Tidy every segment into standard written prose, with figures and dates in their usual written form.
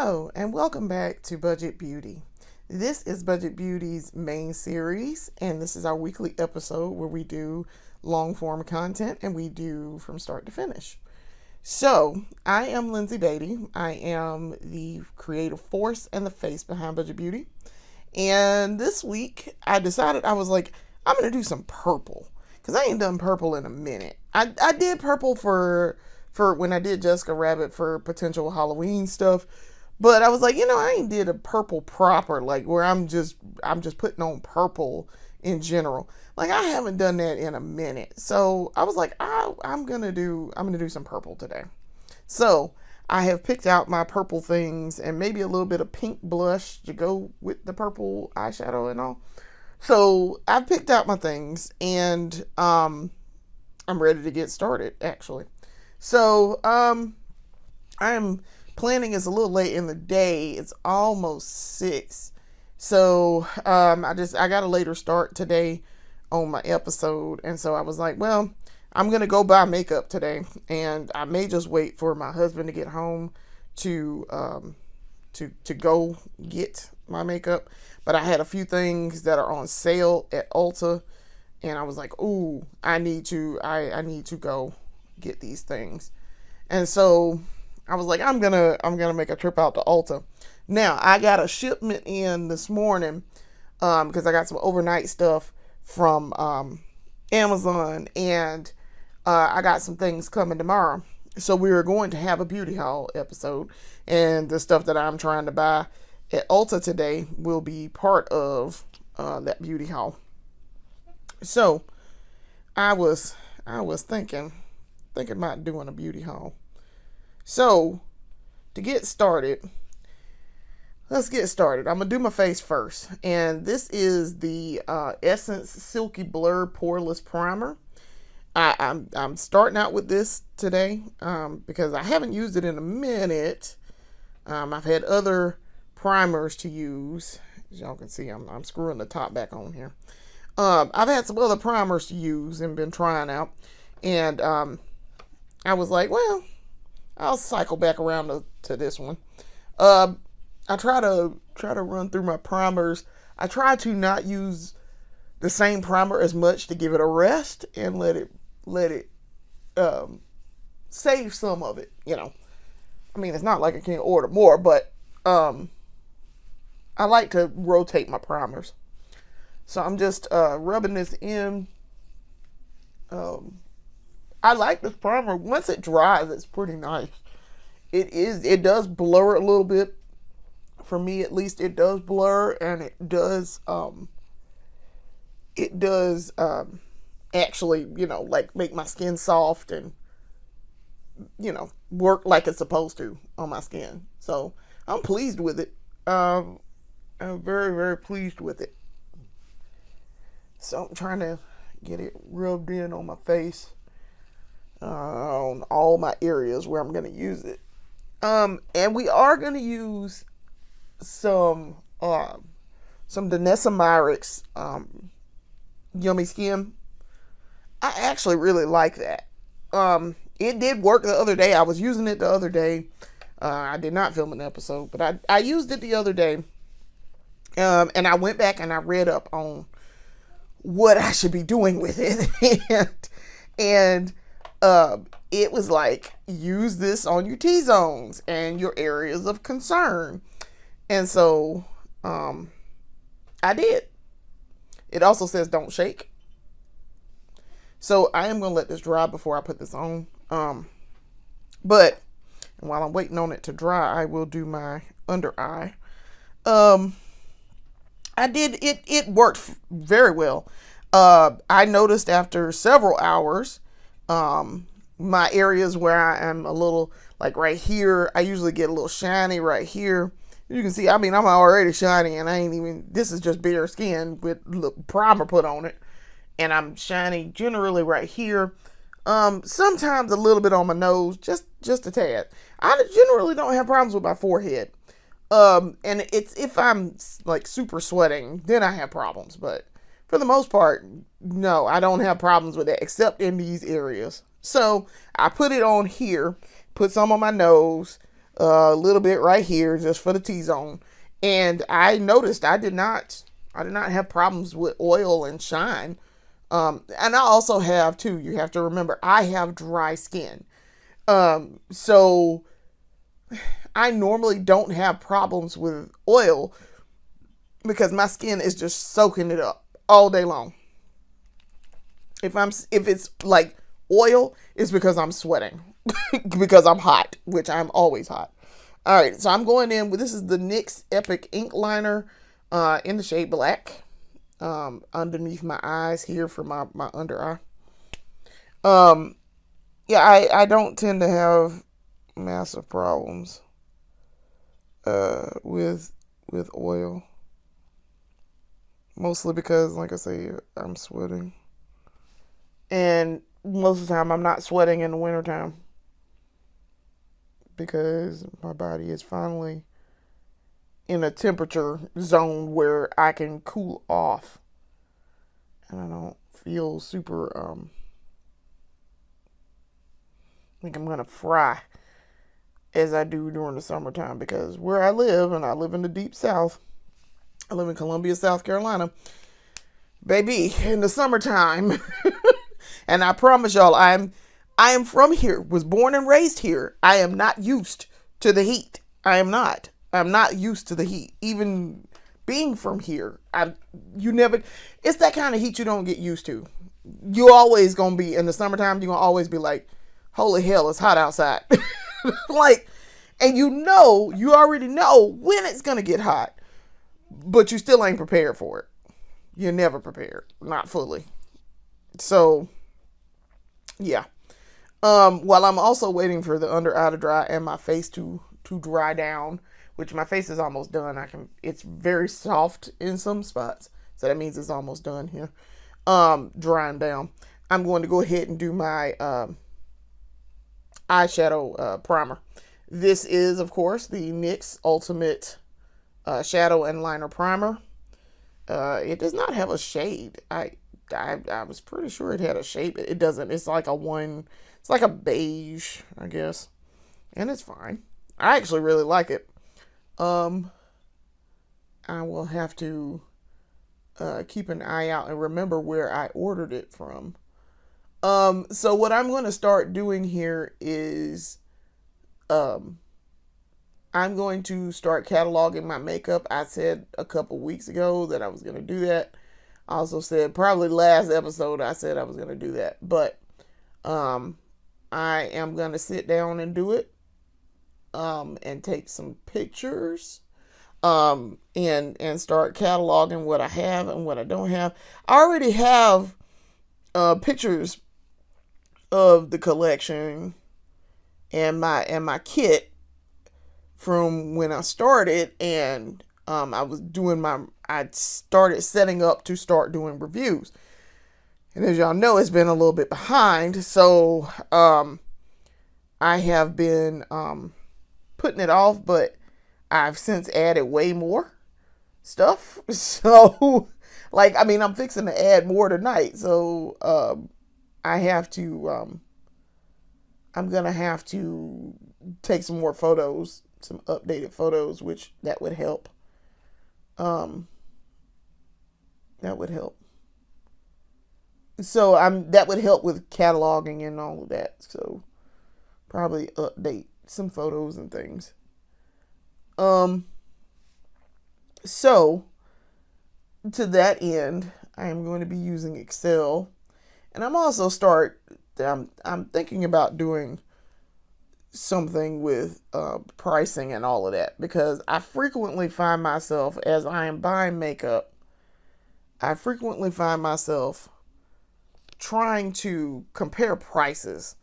Hello, and welcome back to Budget Beauty. This is Budget Beauty's main series, and this is our weekly episode where we do long form content and we do from start to finish. So, I am Lindsay Beatty. I am the creative force and the face behind Budget Beauty. And this week, I decided I'm going to do some purple because I ain't done purple in a minute. I did purple for when I did Jessica Rabbit for potential Halloween stuff. But I was like, I ain't did a purple proper, like where I'm just putting on purple in general. Like I haven't done that in a minute. So I was like, I'm gonna do some purple today. So I have picked out my purple things and maybe a little bit of pink blush to go with the purple eyeshadow and all. So I've picked out my things and I'm ready to get started actually. So I'm planning is a little late in the day. It's almost 6. So I got a later start today on my episode, and so I was like, well, I'm gonna go buy makeup today, and I may just wait for my husband to get home to go get my makeup. But I had a few things that are on sale at Ulta, and I was like, ooh, I need to go get these things. And so I was like, I'm gonna make a trip out to Ulta. Now I got a shipment in this morning because I got some overnight stuff from Amazon, and I got some things coming tomorrow. So we are going to have a beauty haul episode, and the stuff that I'm trying to buy at Ulta today will be part of that beauty haul. So I was thinking about doing a beauty haul. So, to get started, let's get started. I'm going to do my face first. And this is the Essence Silky Blur Poreless Primer. I'm starting out with this today because I haven't used it in a minute. I've had other primers to use. As y'all can see, I'm screwing the top back on here. I've had some other primers to use and been trying out. And I was like, well, I'll cycle back around to this one. I try to run through my primers. I try to not use the same primer as much to give it a rest and let it save some of it. I mean, it's not like I can't order more, but I like to rotate my primers. So I'm just rubbing this in. I like this primer. Once it dries, it's pretty nice. It does blur a little bit. For me, at least, it does blur, and it does actually, like make my skin soft and, work like it's supposed to on my skin. So I'm pleased with it. I'm very, very pleased with it. So I'm trying to get it rubbed in on my face. On all my areas where I'm going to use it. And we are going to use some Danessa Myricks Yummy Skin. I actually really like that. It did work the other day. I was using it the other day. I did not film an episode, but I used it the other day. And I went back and I read up on what I should be doing with it. and it was like, use this on your T-zones and your areas of concern. And so, I did. It also says don't shake. So I am going to let this dry before I put this on. But while I'm waiting on it to dry, I will do my under eye. It worked very well. I noticed after several hours, my areas where I am a little, like right here, I usually get a little shiny right here. You can see, I mean, I'm already shiny and this is just bare skin with primer put on it. And I'm shiny generally right here. Sometimes a little bit on my nose, just a tad. I generally don't have problems with my forehead. And it's, if I'm like super sweating, then I have problems. But for the most part, no, I don't have problems with that except in these areas. So I put it on here, put some on my nose, a little bit right here just for the T-zone. And I noticed I did not have problems with oil and shine. And I also have too, you have to remember, I have dry skin. So I normally don't have problems with oil because my skin is just soaking it up all day long. If it's like oil, it's because I'm sweating because I'm hot, which I'm always hot. All right, so I'm going in with, this is the NYX Epic Ink Liner in the shade black, underneath my eyes here for my under eye. Yeah, I don't tend to have massive problems with oil, mostly because, like I say, I'm sweating, and most of the time I'm not sweating in the wintertime because my body is finally in a temperature zone where I can cool off and I don't feel super think I'm gonna fry as I do during the summertime, because where I live, and I live in the deep south, I live in Columbia, South Carolina, baby, in the summertime. And I promise y'all, I am from here, was born and raised here. I am not used to the heat. I'm not used to the heat. Even being from here, it's that kind of heat you don't get used to. You always gonna be, in the summertime, you're gonna always be like, holy hell, it's hot outside. Like, and you already know when it's gonna get hot, but you still ain't prepared for it. You're never prepared, not fully. So, yeah. While I'm also waiting for the under eye to dry and my face to dry down, which my face is almost done. It's very soft in some spots, so that means it's almost done here. Drying down. I'm going to go ahead and do my eyeshadow primer. This is, of course, the NYX Ultimate Shadow and Liner Primer. It does not have a shade. I was pretty sure it had a shade. It doesn't. It's like it's like a beige, I guess. And it's fine. I actually really like it. I will have to keep an eye out and remember where I ordered it from. So what I'm going to start doing here is I'm going to start cataloging my makeup. I said a couple weeks ago that I was going to do that. I also said, probably last episode, I said I was going to do that. But I am going to sit down and do it, and take some pictures, and start cataloging what I have and what I don't have. I already have pictures of the collection and my kit from when I started, and I started setting up to start doing reviews. And as y'all know, it's been a little bit behind, so I have been putting it off, but I've since added way more stuff. So, I'm fixing to add more tonight, so I have to I'm gonna have to take some more photos, some updated photos, which that would help. That would help. So that would help with cataloging and all of that. So probably update some photos and things. So to that end, I am going to be using Excel, and I'm thinking about doing something with pricing and all of that, because I frequently find myself, as I am buying makeup, trying to compare prices.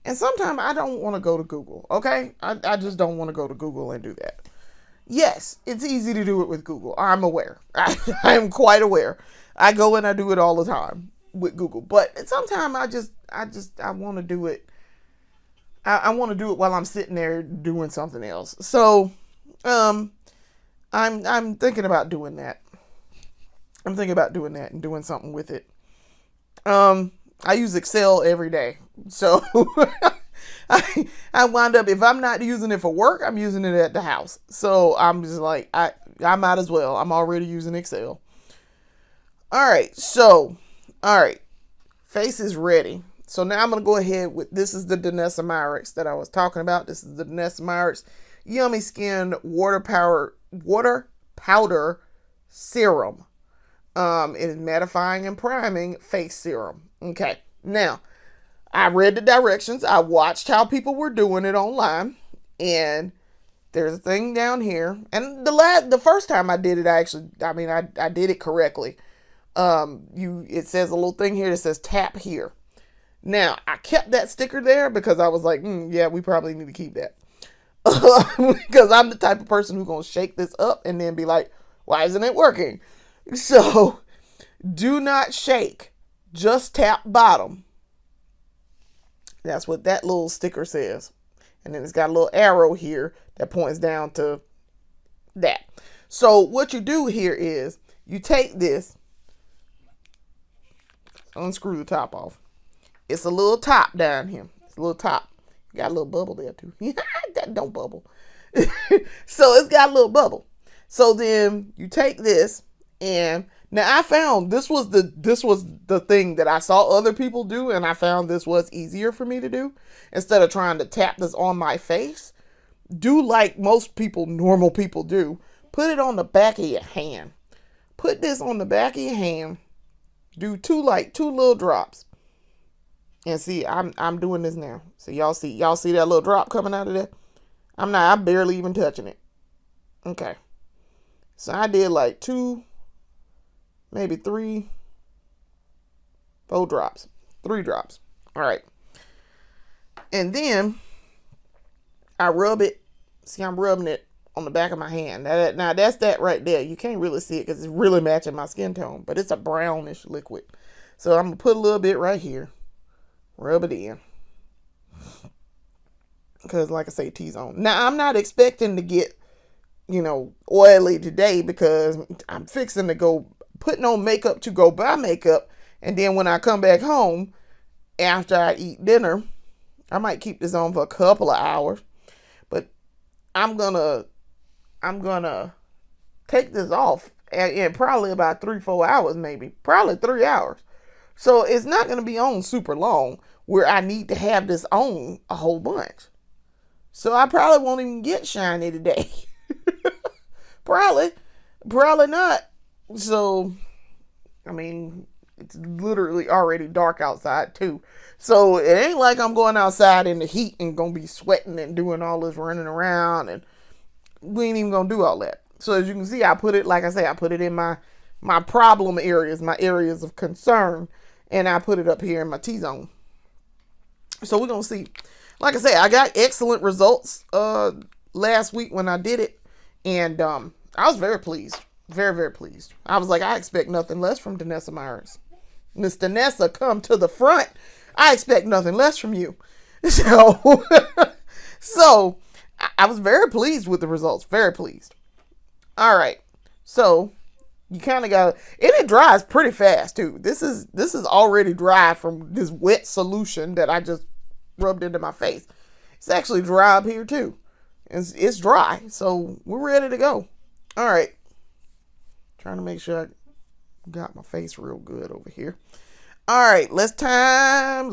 And sometimes I don't want to go to Google, okay? I just don't want to go to Google and do that. Yes, it's easy to do it with Google. I'm aware. I am quite aware. I go and I do it all the time with Google. But sometimes I want to do it. I want to do it while I'm sitting there doing something else. So, I'm thinking about doing that. I'm thinking about doing that and doing something with it. I use Excel every day. So I wound up, if I'm not using it for work, I'm using it at the house. So I'm just like, I might as well. I'm already using Excel. All right. So, all right. Face is ready. So now I'm going to go ahead with, this is the Denesamyrix that I was talking about. This is the Denesamyrix Yummy Skin Water Powder Serum. It is mattifying and priming face serum. Okay. Now, I read the directions. I watched how people were doing it online. And there's a thing down here. And the first time I did it, I did it correctly. It says a little thing here that says tap here. Now, I kept that sticker there because I was like, yeah, we probably need to keep that. Because I'm the type of person who's going to shake this up and then be like, why isn't it working? So, do not shake. Just tap bottom. That's what that little sticker says. And then it's got a little arrow here that points down to that. So, what you do here is you take this, unscrew the top off. It's a little top down here. It's a little top. Got a little bubble there too. That don't bubble. So it's got a little bubble. So then you take this, and now I found this was the thing that I saw other people do, and I found this was easier for me to do. Instead of trying to tap this on my face, do like most people, normal people do. Put it on the back of your hand. Put this on the back of your hand. Do two little drops. And see, I'm doing this now. So y'all see that little drop coming out of there? I'm barely even touching it. Okay. So I did like 2, maybe 3, 4 drops. 3 drops. All right. And then I rub it. See, I'm rubbing it on the back of my hand. Now that's that right there. You can't really see it because it's really matching my skin tone, but it's a brownish liquid. So I'm going to put a little bit right here. Rub it in. Because like I say, T-zone. Now, I'm not expecting to get, oily today because I'm fixing to go putting on makeup to go buy makeup. And then when I come back home, after I eat dinner, I might keep this on for a couple of hours. But I'm gonna take this off in probably about 3-4 hours, maybe. Probably 3 hours. So it's not going to be on super long where I need to have this on a whole bunch. So I probably won't even get shiny today. Probably not. So, I mean, it's literally already dark outside too. So it ain't like I'm going outside in the heat and going to be sweating and doing all this running around, and we ain't even going to do all that. So as you can see, I put it in my problem areas, my areas of concern. And I put it up here in my T-zone. So we're going to see. Like I say, I got excellent results last week when I did it. And I was very pleased. Very, very pleased. I was like, I expect nothing less from Denesamyrix. Miss Danessa, come to the front. I expect nothing less from you. So I was very pleased with the results. Very pleased. All right. So you kind of got, and it dries pretty fast too. This is already dry from this wet solution that I just rubbed into my face. It's actually dry up here too. It's dry, so we're ready to go. All right, trying to make sure I got my face real good over here. All right, let's time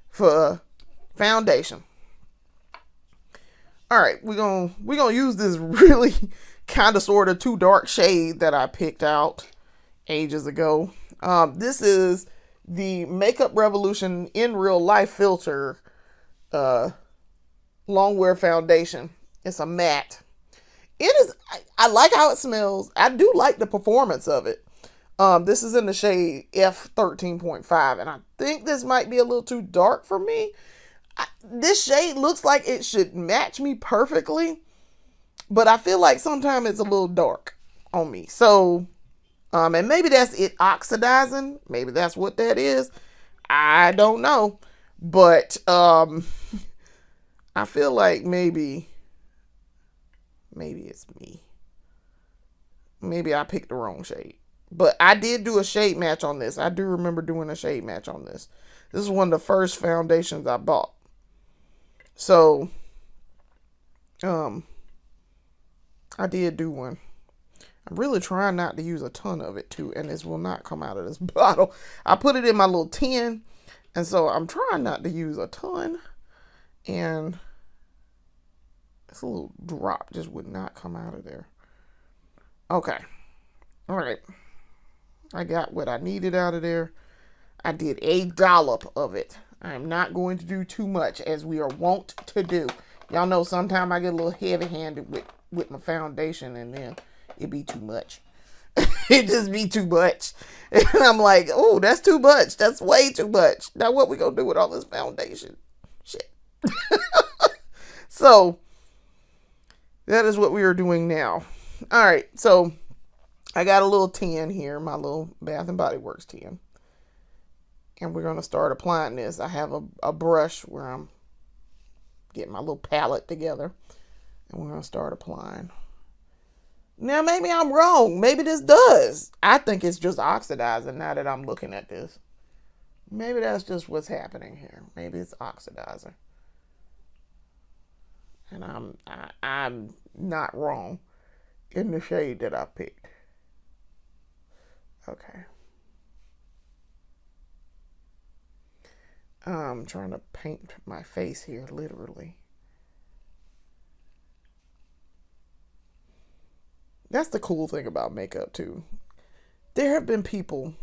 for foundation. All right, we're gonna use this really kind of sort of too dark shade that I picked out ages ago. This is the Makeup Revolution in Real Life filter long wear foundation. It's a matte. It is. I like how it smells. I do like the performance of it. This is in the shade F13.5, and I think this might be a little too dark for me. This shade looks like it should match me perfectly, but I feel like sometimes it's a little dark on me. So, and maybe that's it oxidizing. Maybe that's what that is. I don't know, but I feel like maybe it's me. Maybe I picked the wrong shade, But I did do a shade match on this. I do remember doing a shade match on this. This is one of the first foundations I bought. So, I did do one. I'm really trying not to use a ton of it too, and this will not come out of this bottle. I put it in my little tin, and so I'm trying not to use a ton, and this little drop just would not come out of there. Okay. All right. I got what I needed out of there. I did a dollop of it. I'm not going to do too much, as we are wont to do. Y'all know sometimes I get a little heavy-handed with my foundation, and then it be too much. It just be too much. And I'm like, oh, that's too much. That's way too much. Now what we gonna do with all this foundation? Shit. So, that is what we are doing now. All right, so I got a little tin here, my little Bath and Body Works tin. And we're going to start applying this. I have a brush where I'm getting my little palette together. And we're going to start applying. Now, maybe I'm wrong. Maybe this does. I think it's just oxidizing now that I'm looking at this. Maybe that's just what's happening here. Maybe it's oxidizing. And I'm not wrong in the shade that I picked. Okay. I'm trying to paint my face here, literally. That's the cool thing about makeup, too. There have been people,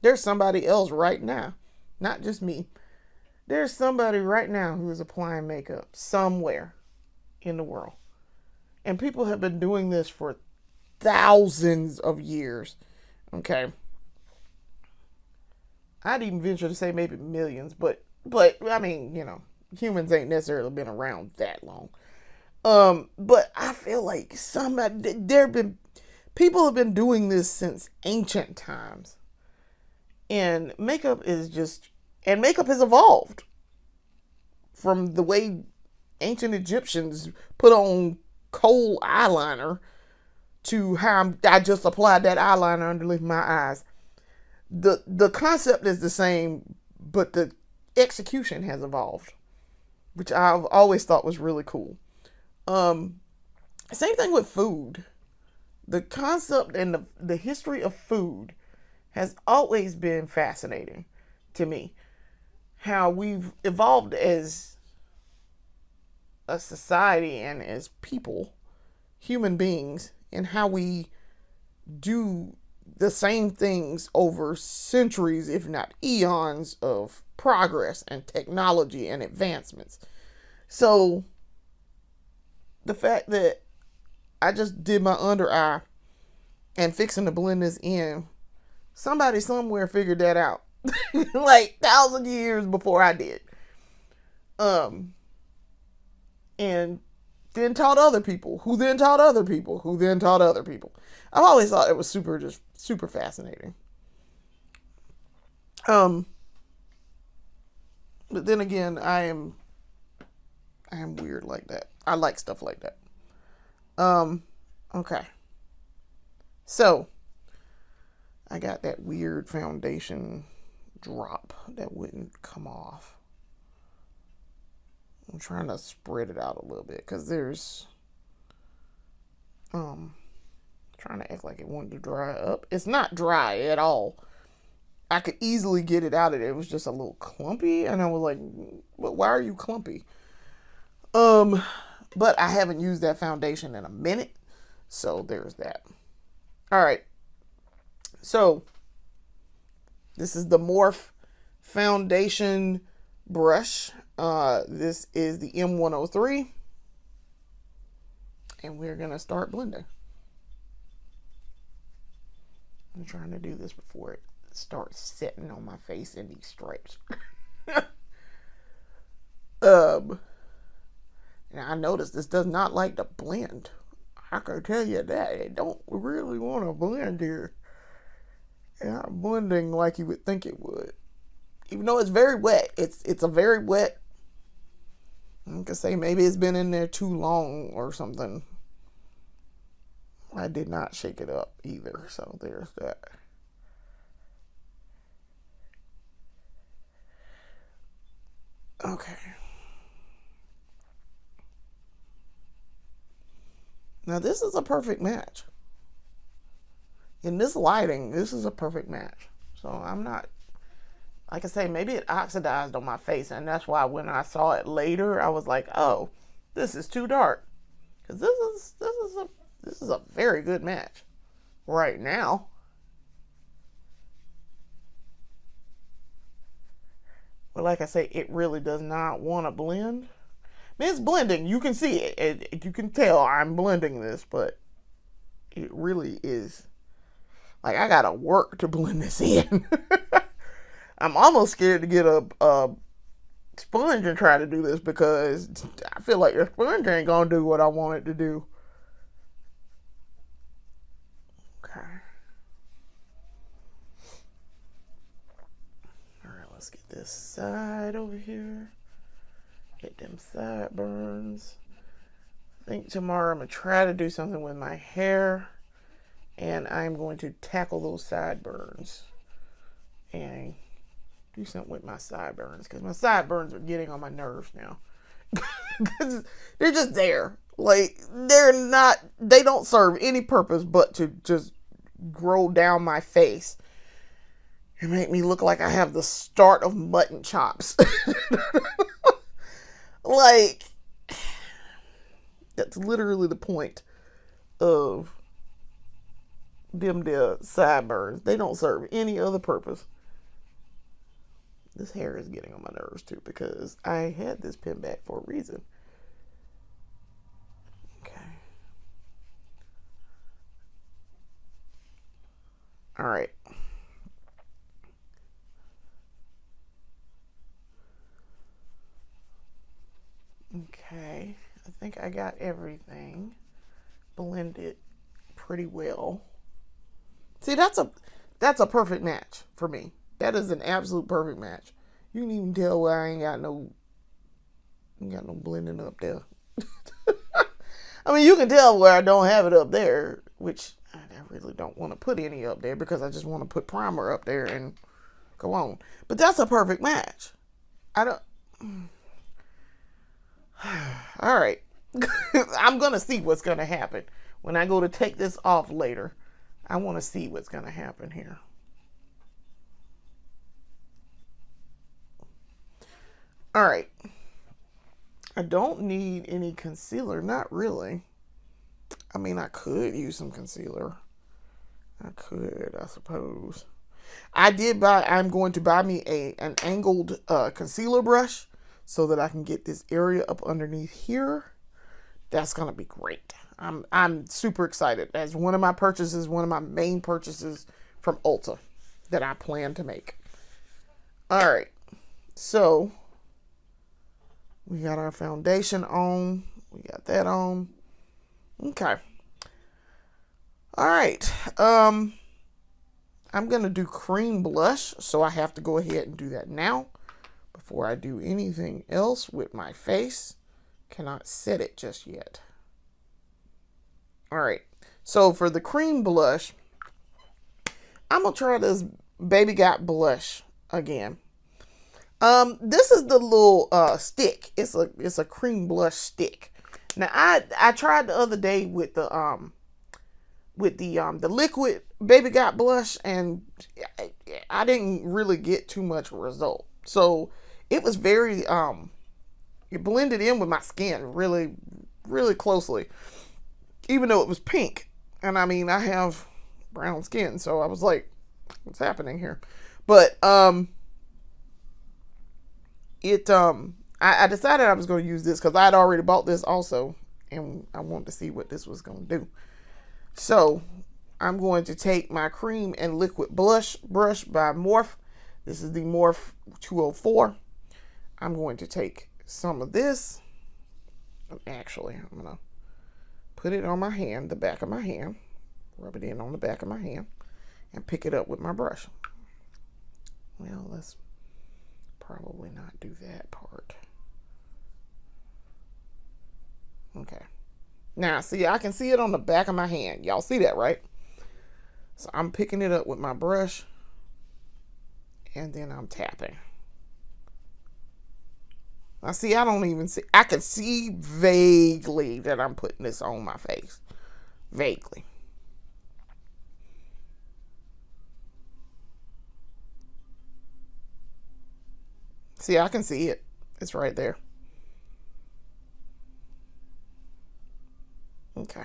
there's somebody else right now, not just me. There's somebody right now who is applying makeup somewhere in the world. And people have been doing this for thousands of years. Okay. I'd even venture to say maybe millions, but I mean, you know, humans ain't necessarily been around that long. But I feel like people have been doing this since ancient times. And makeup has evolved from the way ancient Egyptians put on coal eyeliner to how I just applied that eyeliner underneath my eyes. The concept is the same, but the execution has evolved, which I've always thought was really cool. Same thing with food. The concept and the history of food has always been fascinating to me. How we've evolved as a society and as people, human beings, and how we do the same things over centuries, if not eons, of progress and technology and advancements. So, the fact that I just did my under eye and fixing to blend this in, somebody somewhere figured that out. Like 1,000 years before I did. And then taught other people, who then taught other people, who then taught other people. I've always thought it was super fascinating. But then again, I am weird like that. I like stuff like that. Okay. So, I got that weird foundation drop that wouldn't come off. I'm trying to spread it out a little bit because there's trying to act like it wanted to dry up. It's not dry at all. I could easily get it out of there. It was just a little clumpy, and I was like, "But why are you clumpy?" But I haven't used that foundation in a minute, so there's that. All right. So this is the Morphe foundation brush. This is the M103, and we're gonna start blending. I'm trying to do this before it starts setting on my face in these stripes. And I noticed this does not like to blend. I can tell you that. It don't really want to blend here. It's not blending like you would think it would. Even though it's very wet. It's a very wet. I can say maybe it's been in there too long or something. I did not shake it up either, so there's that. Okay. Now this is a perfect match. In this lighting, this is a perfect match. So I'm not, like I say, maybe it oxidized on my face, and that's why when I saw it later, I was like, oh, this is too dark. Because this is a very good match right now. But like I say, it really does not want to blend. I mean, it's blending. You can see it. You can tell I'm blending this, but it really is. Like, I gotta work to blend this in. I'm almost scared to get a sponge and try to do this because I feel like the sponge ain't gonna do what I want it to do. Okay. Alright, let's get this side over here. Get them sideburns. I think tomorrow I'm gonna try to do something with my hair, and I'm going to tackle those sideburns and do something with my sideburns, because my sideburns are getting on my nerves now. Because they're just there. Like, they don't serve any purpose but to just grow down my face and make me look like I have the start of mutton chops. Like, that's literally the point of them there sideburns. They don't serve any other purpose. This hair is getting on my nerves too, because I had this pin back for a reason. Okay. All right. Okay. I think I got everything blended pretty well. See, that's a perfect match for me. That is an absolute perfect match. You can even tell where I ain't got no blending up there. I mean, you can tell where I don't have it up there, which I really don't want to put any up there because I just want to put primer up there and go on. But that's a perfect match. I don't. All right. I'm going to see what's going to happen. When I go to take this off later, I want to see what's going to happen here. All right. I don't need any concealer. Not really. I mean, I could use some concealer. I could, I suppose. I'm going to buy me an angled concealer brush so that I can get this area up underneath here. That's going to be great. I'm super excited. That's one of my purchases, one of my main purchases from Ulta that I plan to make. All right. So we got our foundation on. We got that on. Okay. All right. I'm going to do cream blush, so I have to go ahead and do that now before I do anything else with my face. Cannot set it just yet. All right. So for the cream blush, I'm going to try this Baby Got blush again. This is the little stick. It's a cream blush stick. Now I tried the other day with the liquid Baby Got blush, and I didn't really get too much result. So it was very it blended in with my skin really, really closely, even though it was pink. And I mean, I have brown skin, so I was like, what's happening here? But I decided I was going to use this because I had already bought this also, and I wanted to see what this was going to do. So I'm going to take my cream and liquid blush brush by Morphe. This is the Morphe 204. I'm going to take some of this. Actually, I'm going to put it on my hand, the back of my hand. Rub it in on the back of my hand and pick it up with my brush. Well, let's probably not do that part. Okay. Now, see, I can see it on the back of my hand. Y'all see that, right? So I'm picking it up with my brush, and then I'm tapping. Now, see, I don't even see. I can see vaguely that I'm putting this on my face. Vaguely. See, I can see it. It's right there. Okay.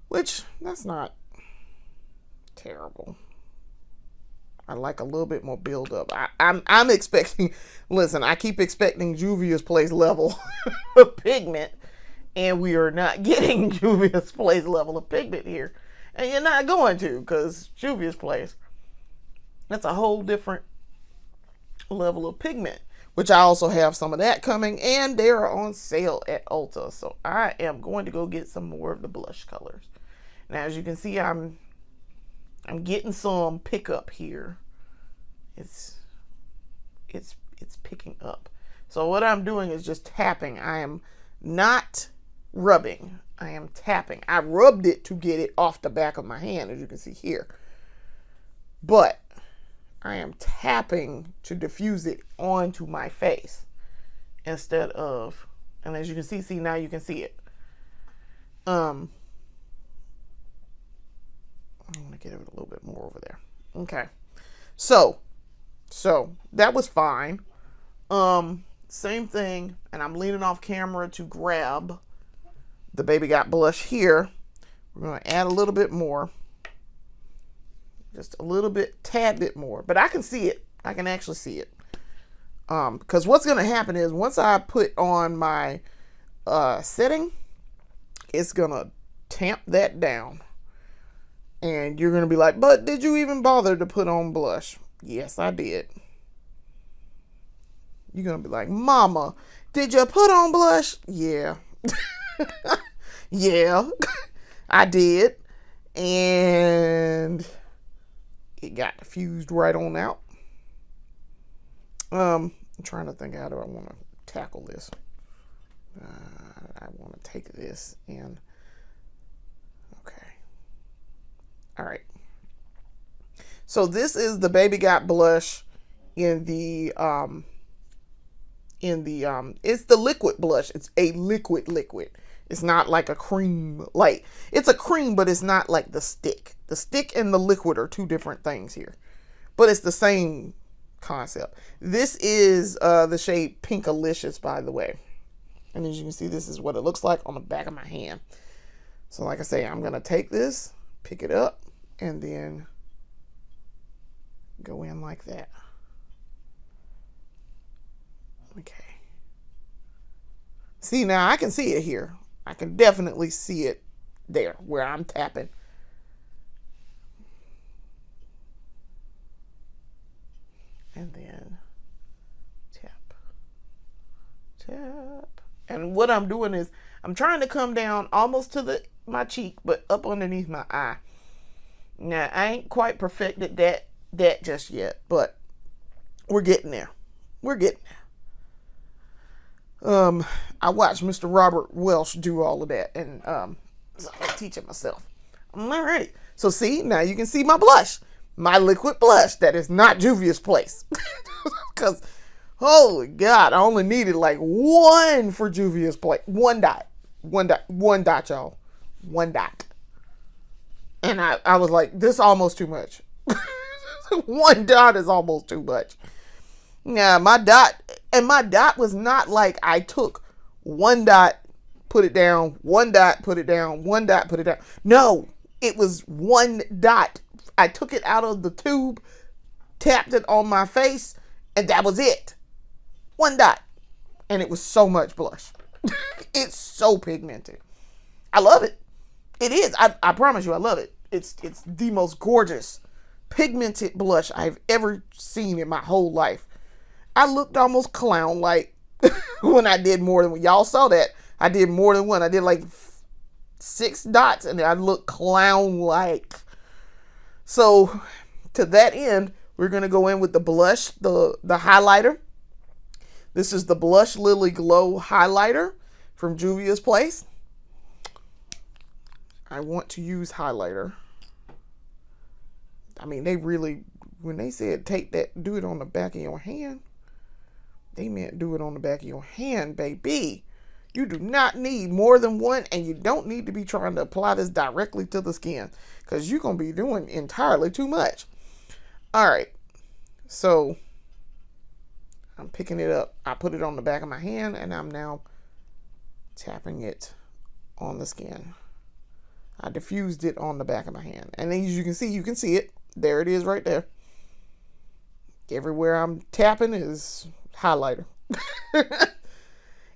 Which, that's not terrible. I like a little bit more buildup. I'm expecting, listen, I keep expecting Juvia's Place level of pigment, and we are not getting Juvia's Place level of pigment here. And you're not going to, because Juvia's Place, that's a whole different level of pigment, which I also have some of that coming, and they are on sale at Ulta. So I am going to go get some more of the blush colors. Now, as you can see, I'm getting some pickup here. It's picking up. So what I'm doing is just tapping. I am not rubbing. I am tapping. I rubbed it to get it off the back of my hand, as you can see here. But I am tapping to diffuse it onto my face instead of, and as you can see now you can see it. I want to get it a little bit more over there. Okay. So that was fine. Same thing, and I'm leaning off camera to grab the Baby Got Blush here. We're going to add a little bit more. Just a little bit, tad bit more. But I can see it. I can actually see it. Because what's going to happen is once I put on my setting, it's going to tamp that down. And you're going to be like, but did you even bother to put on blush? Yes, I did. You're going to be like, Mama, did you put on blush? Yeah. Yeah, I did. And it got diffused right on out. I'm trying to think, how do I want to tackle this? I want to take this and, okay. All right. So this is the Baby Got Blush in the it's the liquid blush. It's a liquid. It's not like a cream. Like, it's a cream, but it's not like the stick. The stick and the liquid are two different things here. But it's the same concept. This is the shade Pinkalicious, by the way. And as you can see, this is what it looks like on the back of my hand. So like I say, I'm going to take this, pick it up, and then go in like that. Okay. See, now I can see it here. I can definitely see it there where I'm tapping. And then tap. And what I'm doing is I'm trying to come down almost to my cheek, but up underneath my eye. Now, I ain't quite perfected that just yet, but we're getting there. I watched Mr. Robert Welsh do all of that, and so I'm teaching myself. All right. So see, now you can see my blush, my liquid blush that is not Juvia's Place. Because, holy God, I only needed like one for Juvia's Place. One dot, y'all. One dot. And I was like, this is almost too much. One dot is almost too much. Now, my dot was not like I took one dot, put it down, one dot, put it down, one dot, put it down. No, it was one dot. I took it out of the tube, tapped it on my face, and that was it. One dot. And it was so much blush. It's so pigmented. I love it. It is. I promise you, I love it. It's the most gorgeous pigmented blush I've ever seen in my whole life. I looked almost clown-like when I did more than one. Y'all saw that. I did more than one. I did like 6 dots, and I looked clown-like. So, to that end, we're going to go in with the blush, the highlighter. This is the Blush Lily Glow highlighter from Juvia's Place. I want to use highlighter. I mean, they really, when they said take that, do it on the back of your hand, they meant do it on the back of your hand, baby. You do not need more than one, and you don't need to be trying to apply this directly to the skin, because you're going to be doing entirely too much. All right, so I'm picking it up. I put it on the back of my hand, and I'm now tapping it on the skin. I diffused it on the back of my hand. And then as you can see it. There it is right there. Everywhere I'm tapping is highlighter.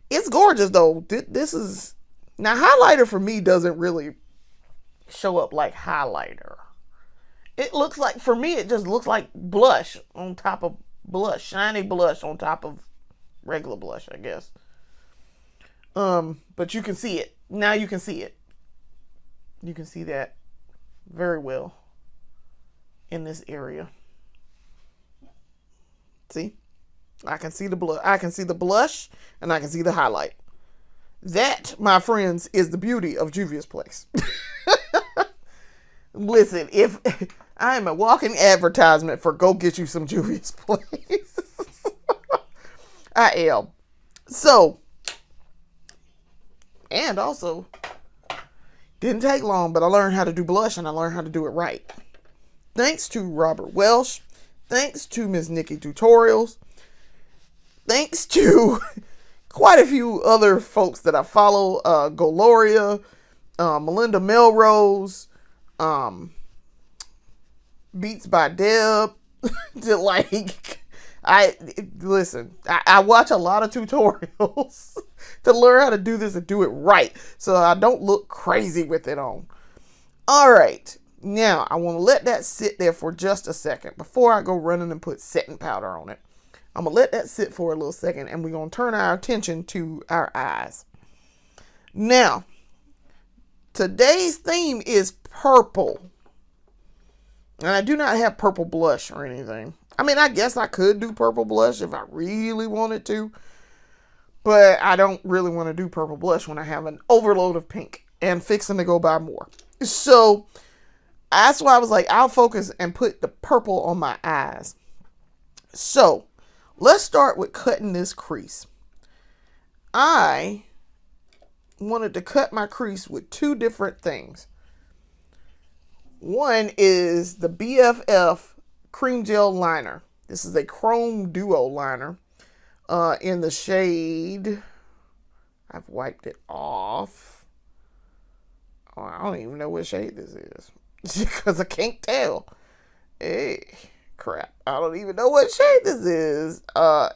It's gorgeous though. This is, now highlighter for me doesn't really show up like highlighter. It looks like, for me, it just looks like blush on top of blush. Shiny blush on top of regular blush, I guess. But you can see it. Now you can see it. You can see that very well in this area. See? I can see the blush. I can see the blush, and I can see the highlight. That, my friends, is the beauty of Juvia's Place. Listen, if I am a walking advertisement for go get you some Juvia's Place. I am. So, and also, didn't take long, but I learned how to do blush, and I learned how to do it right. Thanks to Robert Welsh. Thanks to Miss Nikki Tutorials. Thanks to quite a few other folks that I follow. Goloria, Melinda Melrose, Beats by Deb. I watch a lot of tutorials to learn how to do this and do it right, so I don't look crazy with it on. All right, now I want to let that sit there for just a second before I go running and put setting powder on it. I'm gonna let that sit for a little second, and we're gonna turn our attention to our eyes. Now, today's theme is purple. And I do not have purple blush or anything. I mean, I guess I could do purple blush if I really wanted to. But I don't really want to do purple blush when I have an overload of pink and fixing to go buy more. So that's why I was like, I'll focus and put the purple on my eyes. So let's start with cutting this crease. I wanted to cut my crease with two different things. One is the BFF Cream Gel Liner. This is a Chrome Duo liner in the shade. I've wiped it off. Oh, I don't even know what shade this is because I can't tell. Hey, crap. I don't even know what shade this is. I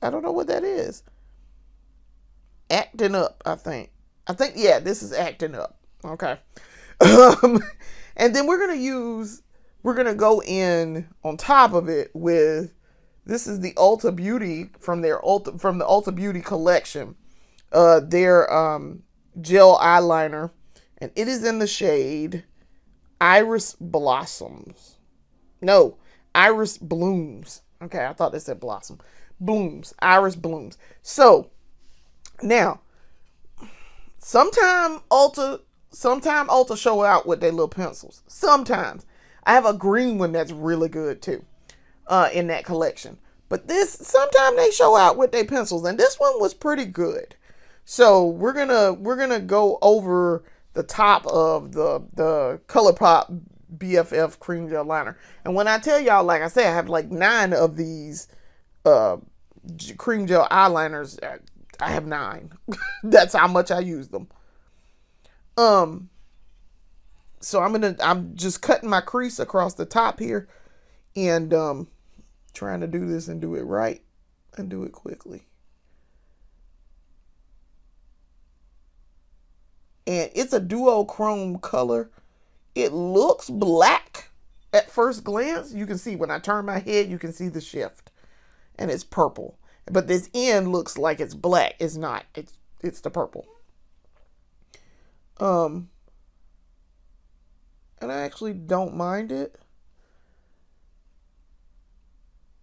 don't know what that is. Acting Up, I think. Yeah, this is Acting Up. Okay. And then we're going to go in on top of it with, this is the Ulta Beauty from the Ulta Beauty collection. Their gel eyeliner, and it is in the shade Iris Blossoms. No, Iris Blooms. Okay, I thought they said Blossom. Blooms. Iris Blooms. So, now, Sometimes Ulta show out with their little pencils. Sometimes. I have a green one that's really good too, in that collection. But sometimes they show out with their pencils, and this one was pretty good. So we're gonna go over the top of the ColourPop BFF Cream Gel Liner. And when I tell y'all, like I said, I have like 9 of these cream gel eyeliners. I have 9. That's how much I use them. So I'm just cutting my crease across the top here, and trying to do this and do it right and do it quickly. And it's a duochrome color. It looks black at first glance. You can see when I turn my head, you can see the shift, and it's purple. But this end looks like it's black. It's not. It's the purple. And I actually don't mind it.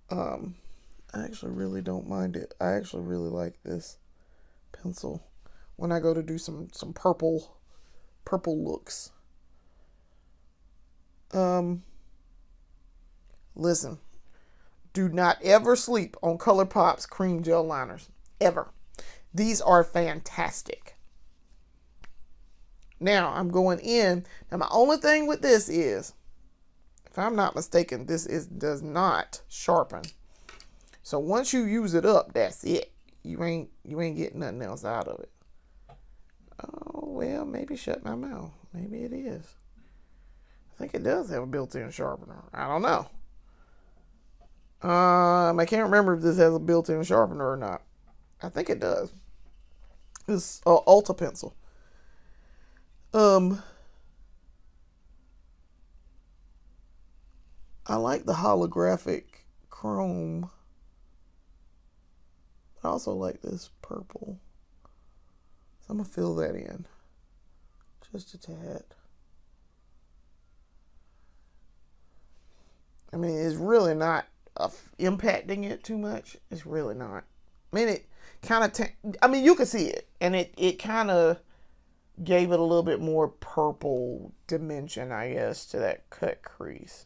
I actually really don't mind it. I actually really like this pencil when I go to do some purple purple looks. Listen, do not ever sleep on ColourPop's cream gel liners. Ever. These are fantastic. Now, I'm going in. Now, my only thing with this is, if I'm not mistaken, this does not sharpen. So once you use it up, that's it. You ain't getting nothing else out of it. Oh, well, maybe shut my mouth. Maybe it is. I think it does have a built-in sharpener. I don't know. I can't remember if this has a built-in sharpener or not. I think it does. It's Ulta pencil. I like the holographic chrome. I also like this purple. So I'm going to fill that in. Just a tad. I mean, it's really not impacting it too much. It's really not. I mean, it kind of, you can see it. And it kind of gave it a little bit more purple dimension, I guess, to that cut crease.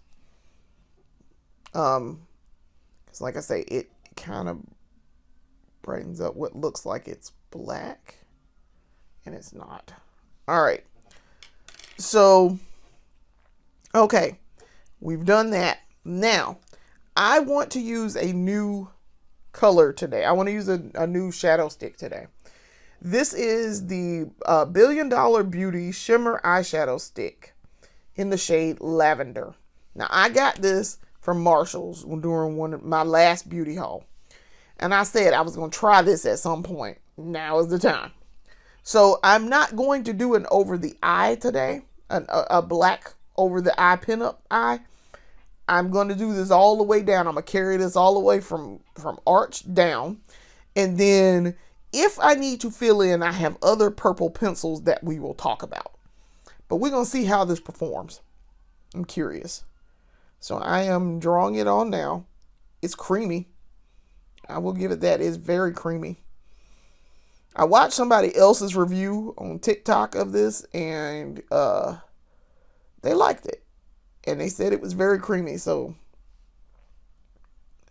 Because like I say, it kind of brightens up what looks like it's black. And it's not. All right. So, okay. We've done that. Now, I want to use a new color today. I want to use a new shadow stick today. This is the $1 Billion Beauty Shimmer Eyeshadow Stick in the shade Lavender. Now, I got this from Marshall's during one of my last beauty haul. And I said I was going to try this at some point. Now is the time. So, I'm not going to do an over the eye today. A black over the eye pinup eye. I'm going to do this all the way down. I'm going to carry this all the way from arch down. And then if I need to fill in, I have other purple pencils that we will talk about. But we're going to see how this performs. I'm curious. So I am drawing it on now. It's creamy. I will give it that. It's very creamy. I watched somebody else's review on TikTok of this, and they liked it. And they said it was very creamy, so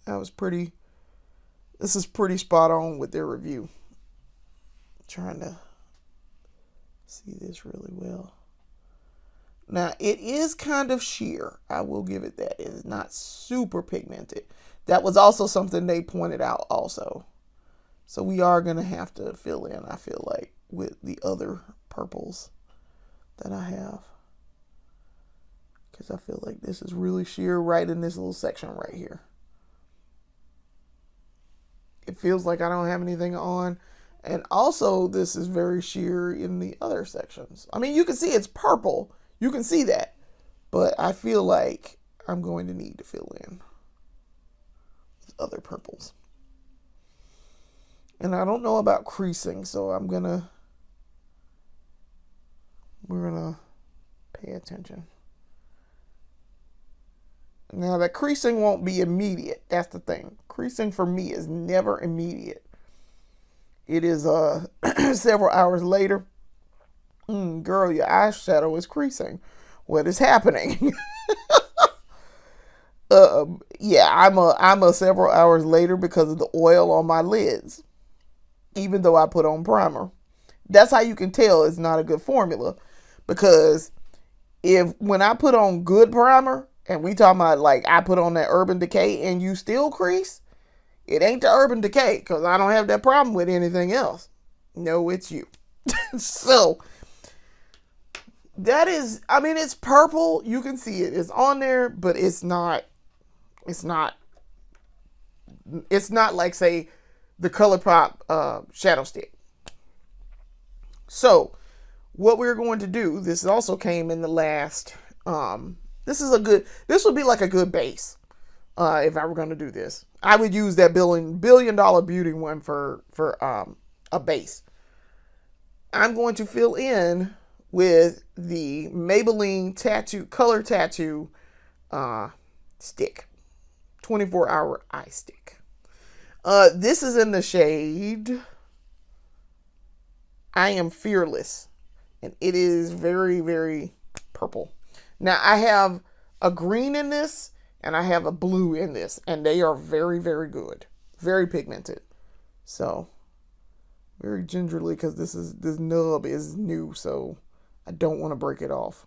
this is pretty spot on with their review. I'm trying to see this really well. Now, it is kind of sheer. I will give it that. It is not super pigmented. That was also something they pointed out also. So we are going to have to fill in, I feel like, with the other purples that I have. Because I feel like this is really sheer right in this little section right here. It feels like I don't have anything on. And also, this is very sheer in the other sections. I mean, you can see it's purple. You can see that. But I feel like I'm going to need to fill in with other purples. And I don't know about creasing, so we're going to pay attention. Now, the creasing won't be immediate. That's the thing. Creasing for me is never immediate. It is several hours later. Girl, your eyeshadow is creasing. What is happening? Yeah, I'm a several hours later because of the oil on my lids. Even though I put on primer. That's how you can tell it's not a good formula. Because when I put on good primer, and we talking about like I put on that Urban Decay and you still crease, it ain't the Urban Decay because I don't have that problem with anything else. No, it's you. So that is, I mean, it's purple. You can see it. It's on there, but it's not like, say, the ColourPop shadow stick. So what we're going to do, this also came in the last, this would be like a good base. If I were going to do this, I would use that $1 Billion Beauty one for a base. I'm going to fill in with the Maybelline Color Tattoo stick, 24-hour eye stick. This is in the shade I Am Fearless. And it is very, very purple. Now I have a green in this and I have a blue in this, and they are very, very good. Very pigmented. So very gingerly, because this nub is new, so I don't want to break it off.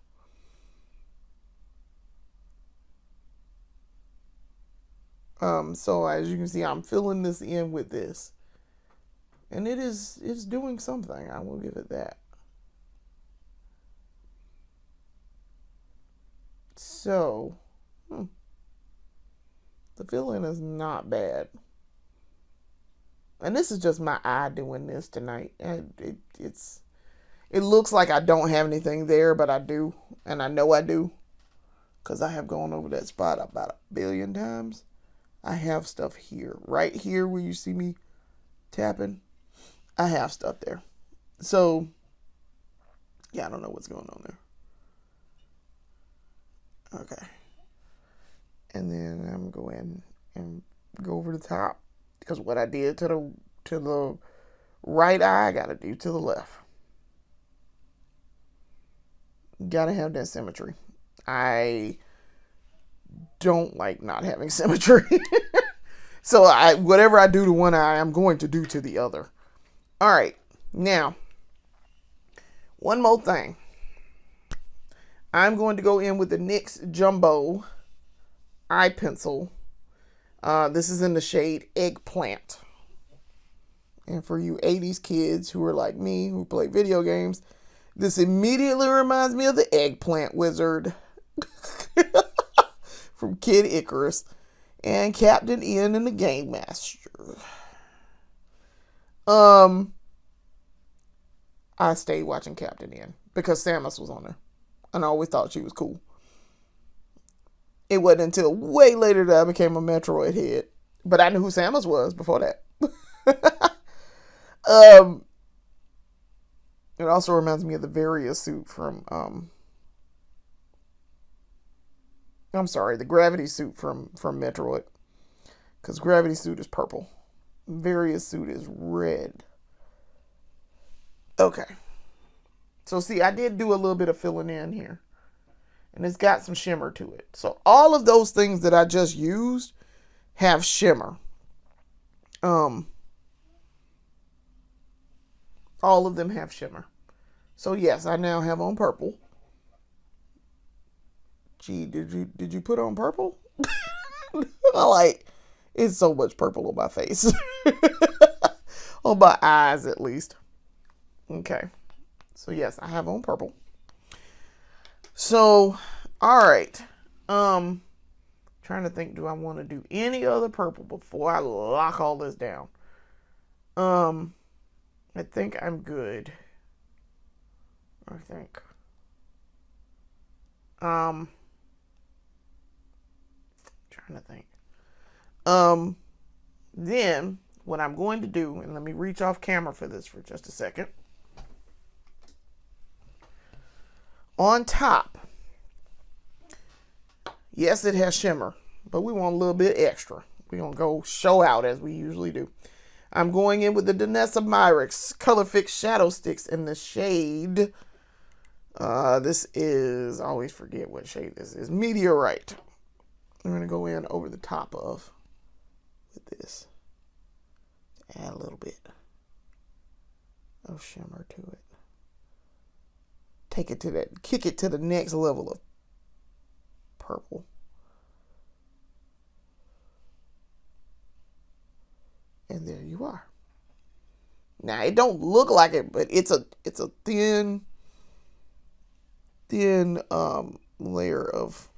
So as you can see, I'm filling this in with this. And it's doing something. I will give it that. So, the filling is not bad. And this is just my eye doing this tonight. And it looks like I don't have anything there, but I do. And I know I do, because I have gone over that spot about 1 billion times. I have stuff here. Right here where you see me tapping, I have stuff there. So, yeah, I don't know what's going on there. Okay. And then I'm going and go over the top, because what I did to the right eye, I got to do to the left. Got to have that symmetry. I don't like not having symmetry. So whatever I do to one eye, I'm going to do to the other. All right. Now, one more thing. I'm going to go in with the NYX Jumbo eye pencil. This is in the shade Eggplant. And for you 80s kids who are like me, who play video games, this immediately reminds me of the Eggplant Wizard from Kid Icarus and Captain Ian and the Game Master. I stayed watching Captain Ian because Samus was on there, and I always thought she was cool. It wasn't until way later that I became a Metroid head, but I knew who Samus was before that. It also reminds me of the Varia suit from the Gravity suit from Metroid, because Gravity suit is purple, Varia suit is red. Okay, so see, I did do a little bit of filling in here, and it's got some shimmer to it. So all of those things that I just used have shimmer. All of them have shimmer. So yes, I now have on purple. Gee, did you put on purple? It's so much purple on my face. On my eyes, at least. Okay. So yes, I have on purple. So, all right. Trying to think, do I want to do any other purple before I lock all this down? I think I'm good. I think. Trying to think. Then what I'm going to do, and let me reach off camera for this for just a second. On top, yes, it has shimmer, but we want a little bit extra. We're going to go show out as we usually do. I'm going in with the Danessa Myricks Color Fix Shadow Sticks in the shade. This is, I always forget what shade this is. Meteorite. I'm going to go in over the top of with this. Add a little bit of shimmer to it. Take it to that, kick it to the next level of purple. And there you are. Now it don't look like it, but it's a thin layer of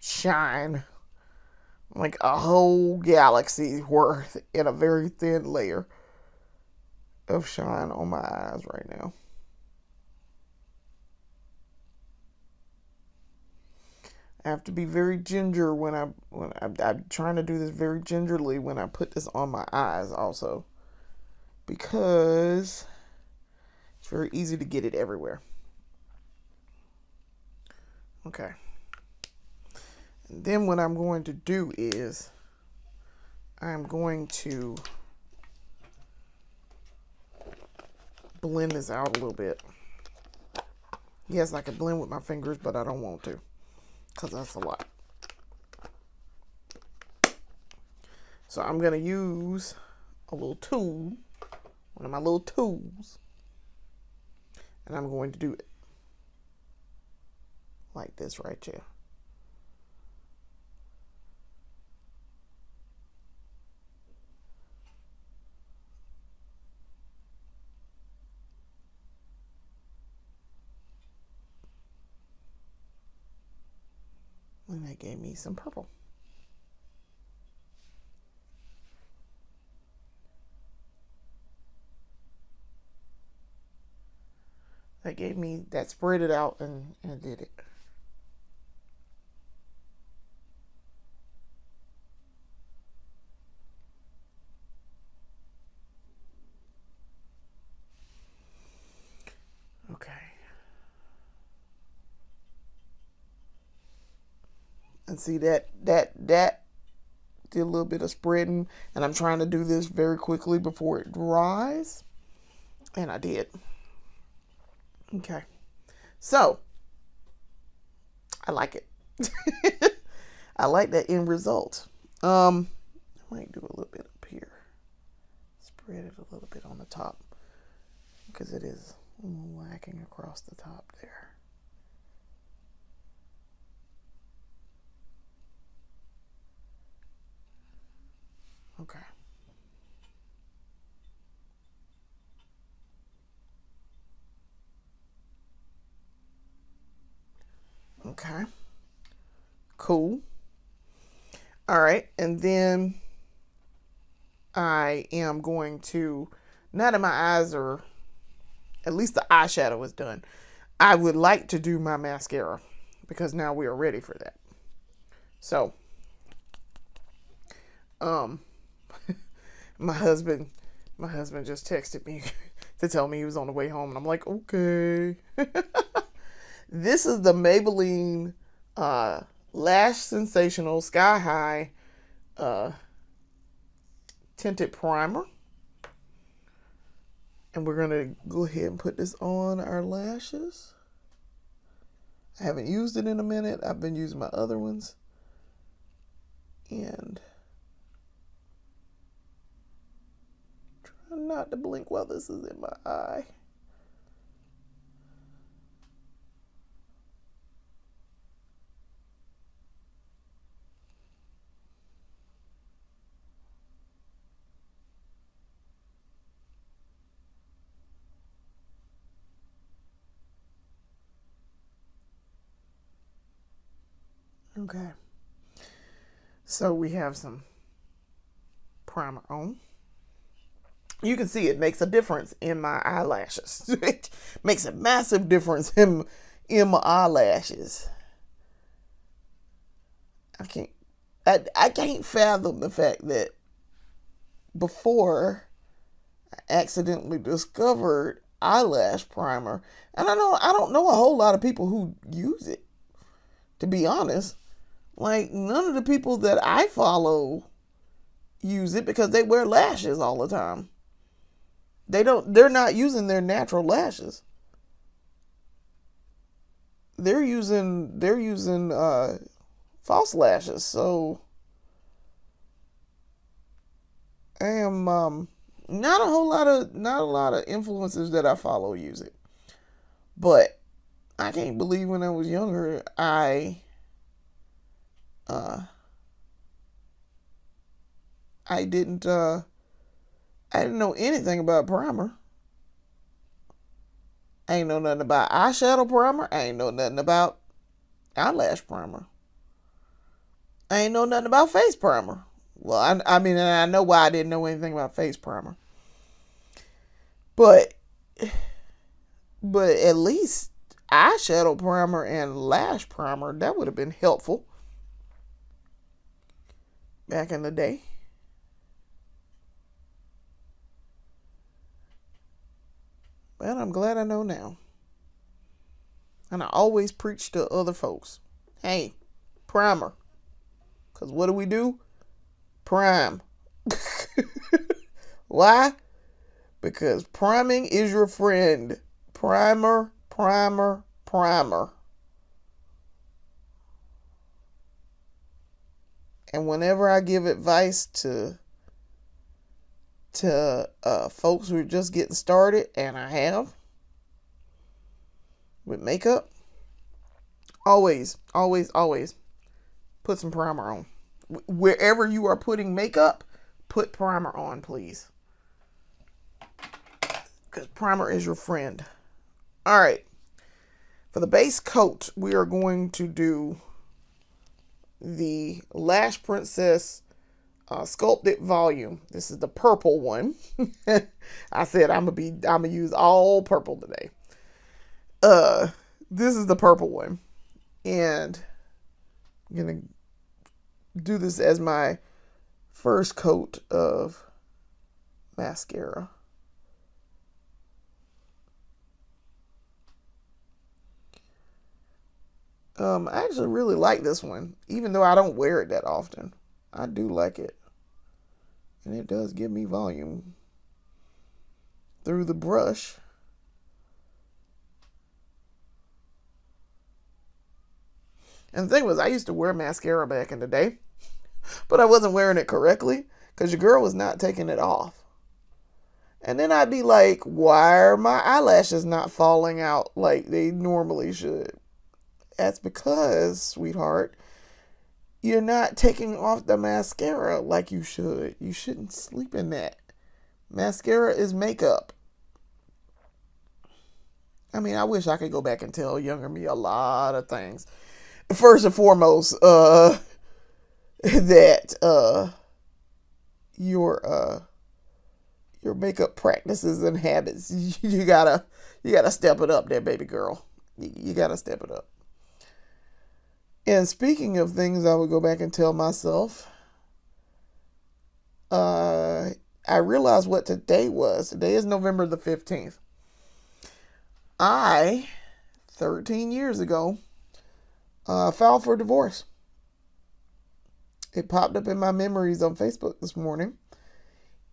shine, like a whole galaxy worth in a very thin layer of shine on my eyes right now. I have to be very ginger when I'm trying to do this very gingerly when I put this on my eyes also, because it's very easy to get it everywhere. Okay. And then what I'm going to do is I'm going to blend this out a little bit. Yes, I can blend with my fingers, but I don't want to because that's a lot. So I'm going to use a little tool, one of my little tools, and I'm going to do it like this right here. And that gave me some purple. That gave me, that spread it out and did it. Okay. And see that did a little bit of spreading, and I'm trying to do this very quickly before it dries, and I did. Okay, so I like it. I like that end result. I might do a little bit up here, spread it a little bit on the top because it is lacking across the top there. Okay. Okay. Cool. All right. And then I am going to, now that my eyes are, at least the eyeshadow is done, I would like to do my mascara because now we are ready for that. So, my husband just texted me to tell me he was on the way home, and I'm like, okay. This is the Maybelline Lash Sensational Sky High tinted primer, and we're gonna go ahead and put this on our lashes. I haven't used it in a minute. I've been using my other ones, and try not to blink while this is in my eye. Okay, so we have some primer on. You can see it makes a difference in my eyelashes. It makes a massive difference in my eyelashes. I can't fathom the fact that before I accidentally discovered eyelash primer, and I don't know a whole lot of people who use it, to be honest. Like, none of the people that I follow use it because they wear lashes all the time. They're not using their natural lashes. They're using false lashes. So I am not a lot of influencers that I follow use it. But I can't believe when I was younger I didn't know anything about primer. I ain't know nothing about eyeshadow primer. I ain't know nothing about eyelash primer. I ain't know nothing about face primer. Well, I mean, I know why I didn't know anything about face primer. But at least eyeshadow primer and lash primer, that would have been helpful back in the day. But I'm glad I know now. And I always preach to other folks. Hey, primer. Because what do? Prime. Why? because priming is your friend. Primer, primer, primer. And whenever I give advice to folks who are just getting started, and I have, with makeup, always, always, always put some primer on. Wherever you are putting makeup, put primer on, please. Because primer is your friend. All right. For the base coat, we are going to do the Lash Princess Sculpted Volume. This is the purple one. I said I'm gonna use all purple today. This is the purple one, and I'm gonna do this as my first coat of mascara. I actually really like this one, even though I don't wear it that often. I do like it, and it does give me volume through the brush. And the thing was, I used to wear mascara back in the day, but I wasn't wearing it correctly because your girl was not taking it off. And then I'd be like, why are my eyelashes not falling out like they normally should? That's because, sweetheart, you're not taking off the mascara like you should. You shouldn't sleep in that. Mascara is makeup. I mean, I wish I could go back and tell younger me a lot of things. First and foremost, that your makeup practices and habits, you gotta step it up there, baby girl. You gotta step it up. And speaking of things I would go back and tell myself, I realized what today was. Today is November the 15th. 13 years ago, filed for divorce. It popped up in my memories on Facebook this morning.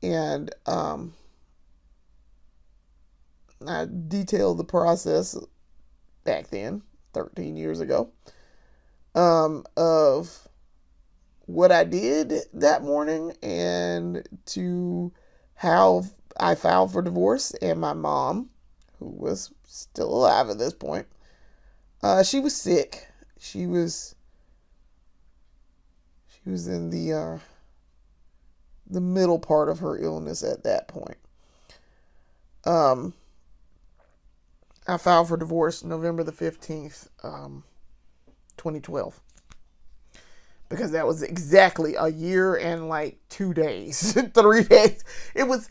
And I detailed the process back then, 13 years ago. Of what I did that morning and to how I filed for divorce. And my mom, who was still alive at this point, she was sick. She was in the middle part of her illness at that point. I filed for divorce November the 15th, 2012, because that was exactly a year and like 2 days, 3 days. It was,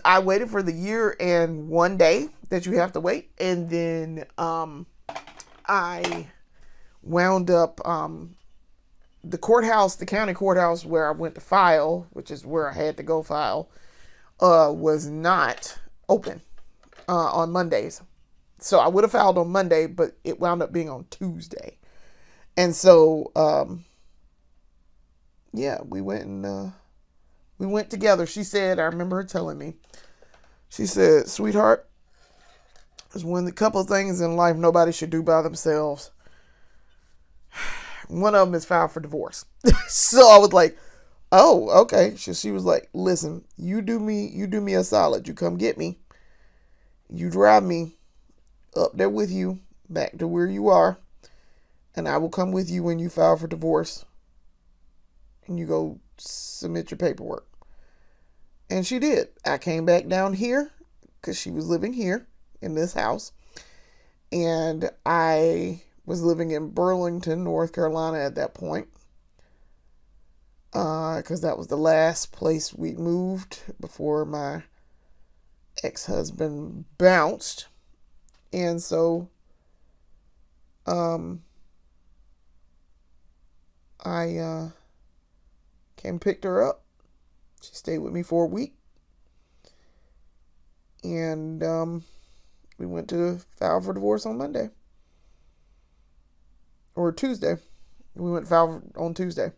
I waited for the year and 1 day that you have to wait. And then, I wound up, the county courthouse where I went to file, which is where I had to go file, was not open, on Mondays. So I would have filed on Monday, but it wound up being on Tuesday. And so, yeah, we went together. She said, I remember her telling me, she said, sweetheart, there's one of the couple of things in life nobody should do by themselves. One of them is file for divorce. So I was like, oh, okay. She was like, listen, you do me a solid. You come get me. You drive me up there with you, back to where you are, and I will come with you when you file for divorce and you go submit your paperwork. And she did. I came back down here because she was living here in this house, and I was living in Burlington, North Carolina at that point, because that was the last place we moved before my ex-husband bounced. And so, I came and picked her up. She stayed with me for a week. And we went to file for divorce on Monday. Or Tuesday. We went to file on Tuesday.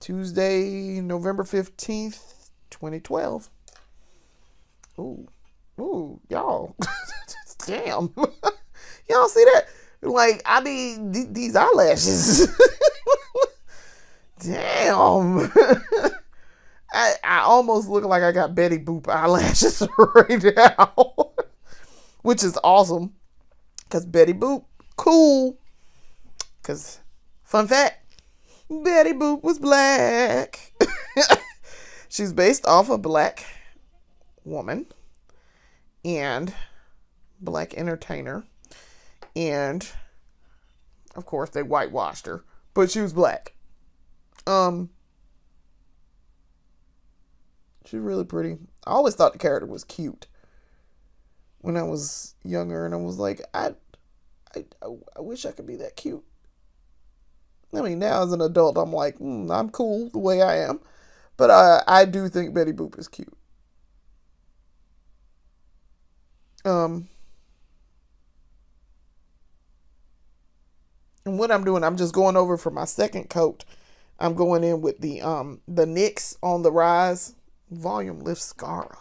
Tuesday, November 15th, 2012. Ooh, y'all. Damn. Y'all see that? Like, I mean, these eyelashes. Damn. I almost look like I got Betty Boop eyelashes right now. Which is awesome. Because Betty Boop, cool. Because, fun fact, Betty Boop was black. She's based off a black woman and black entertainer. And, of course, they whitewashed her. But she was black. She's really pretty. I always thought the character was cute when I was younger, and I was like, I wish I could be that cute. I mean, now as an adult, I'm like, I'm cool the way I am, but I do think Betty Boop is cute. And what I'm doing, I'm just going over for my second coat. I'm going in with the NYX on the Rise Volume Lift Mascara.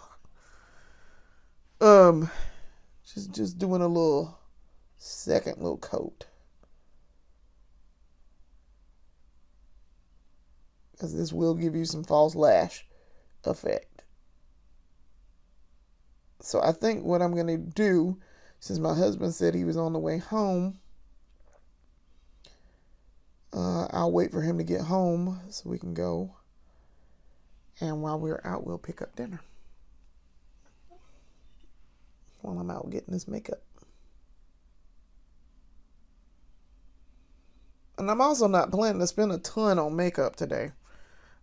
Just doing a little second little coat. Because this will give you some false lash effect. So I think what I'm going to do, since my husband said he was on the way home, I'll wait for him to get home so we can go. And while we're out, we'll pick up dinner. While I'm out getting this makeup. And I'm also not planning to spend a ton on makeup today.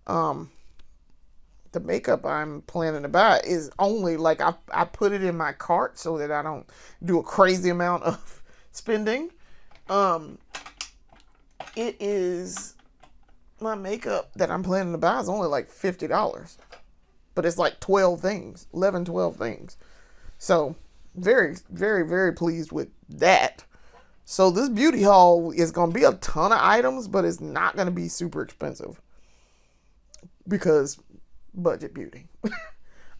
The makeup I'm planning to buy is only like I put it in my cart so that I don't do a crazy amount of spending. It is, my makeup that I'm planning to buy is only like $50. But it's like 12 things. So, very, very, very pleased with that. So, this beauty haul is going to be a ton of items, but it's not going to be super expensive. Because budget beauty.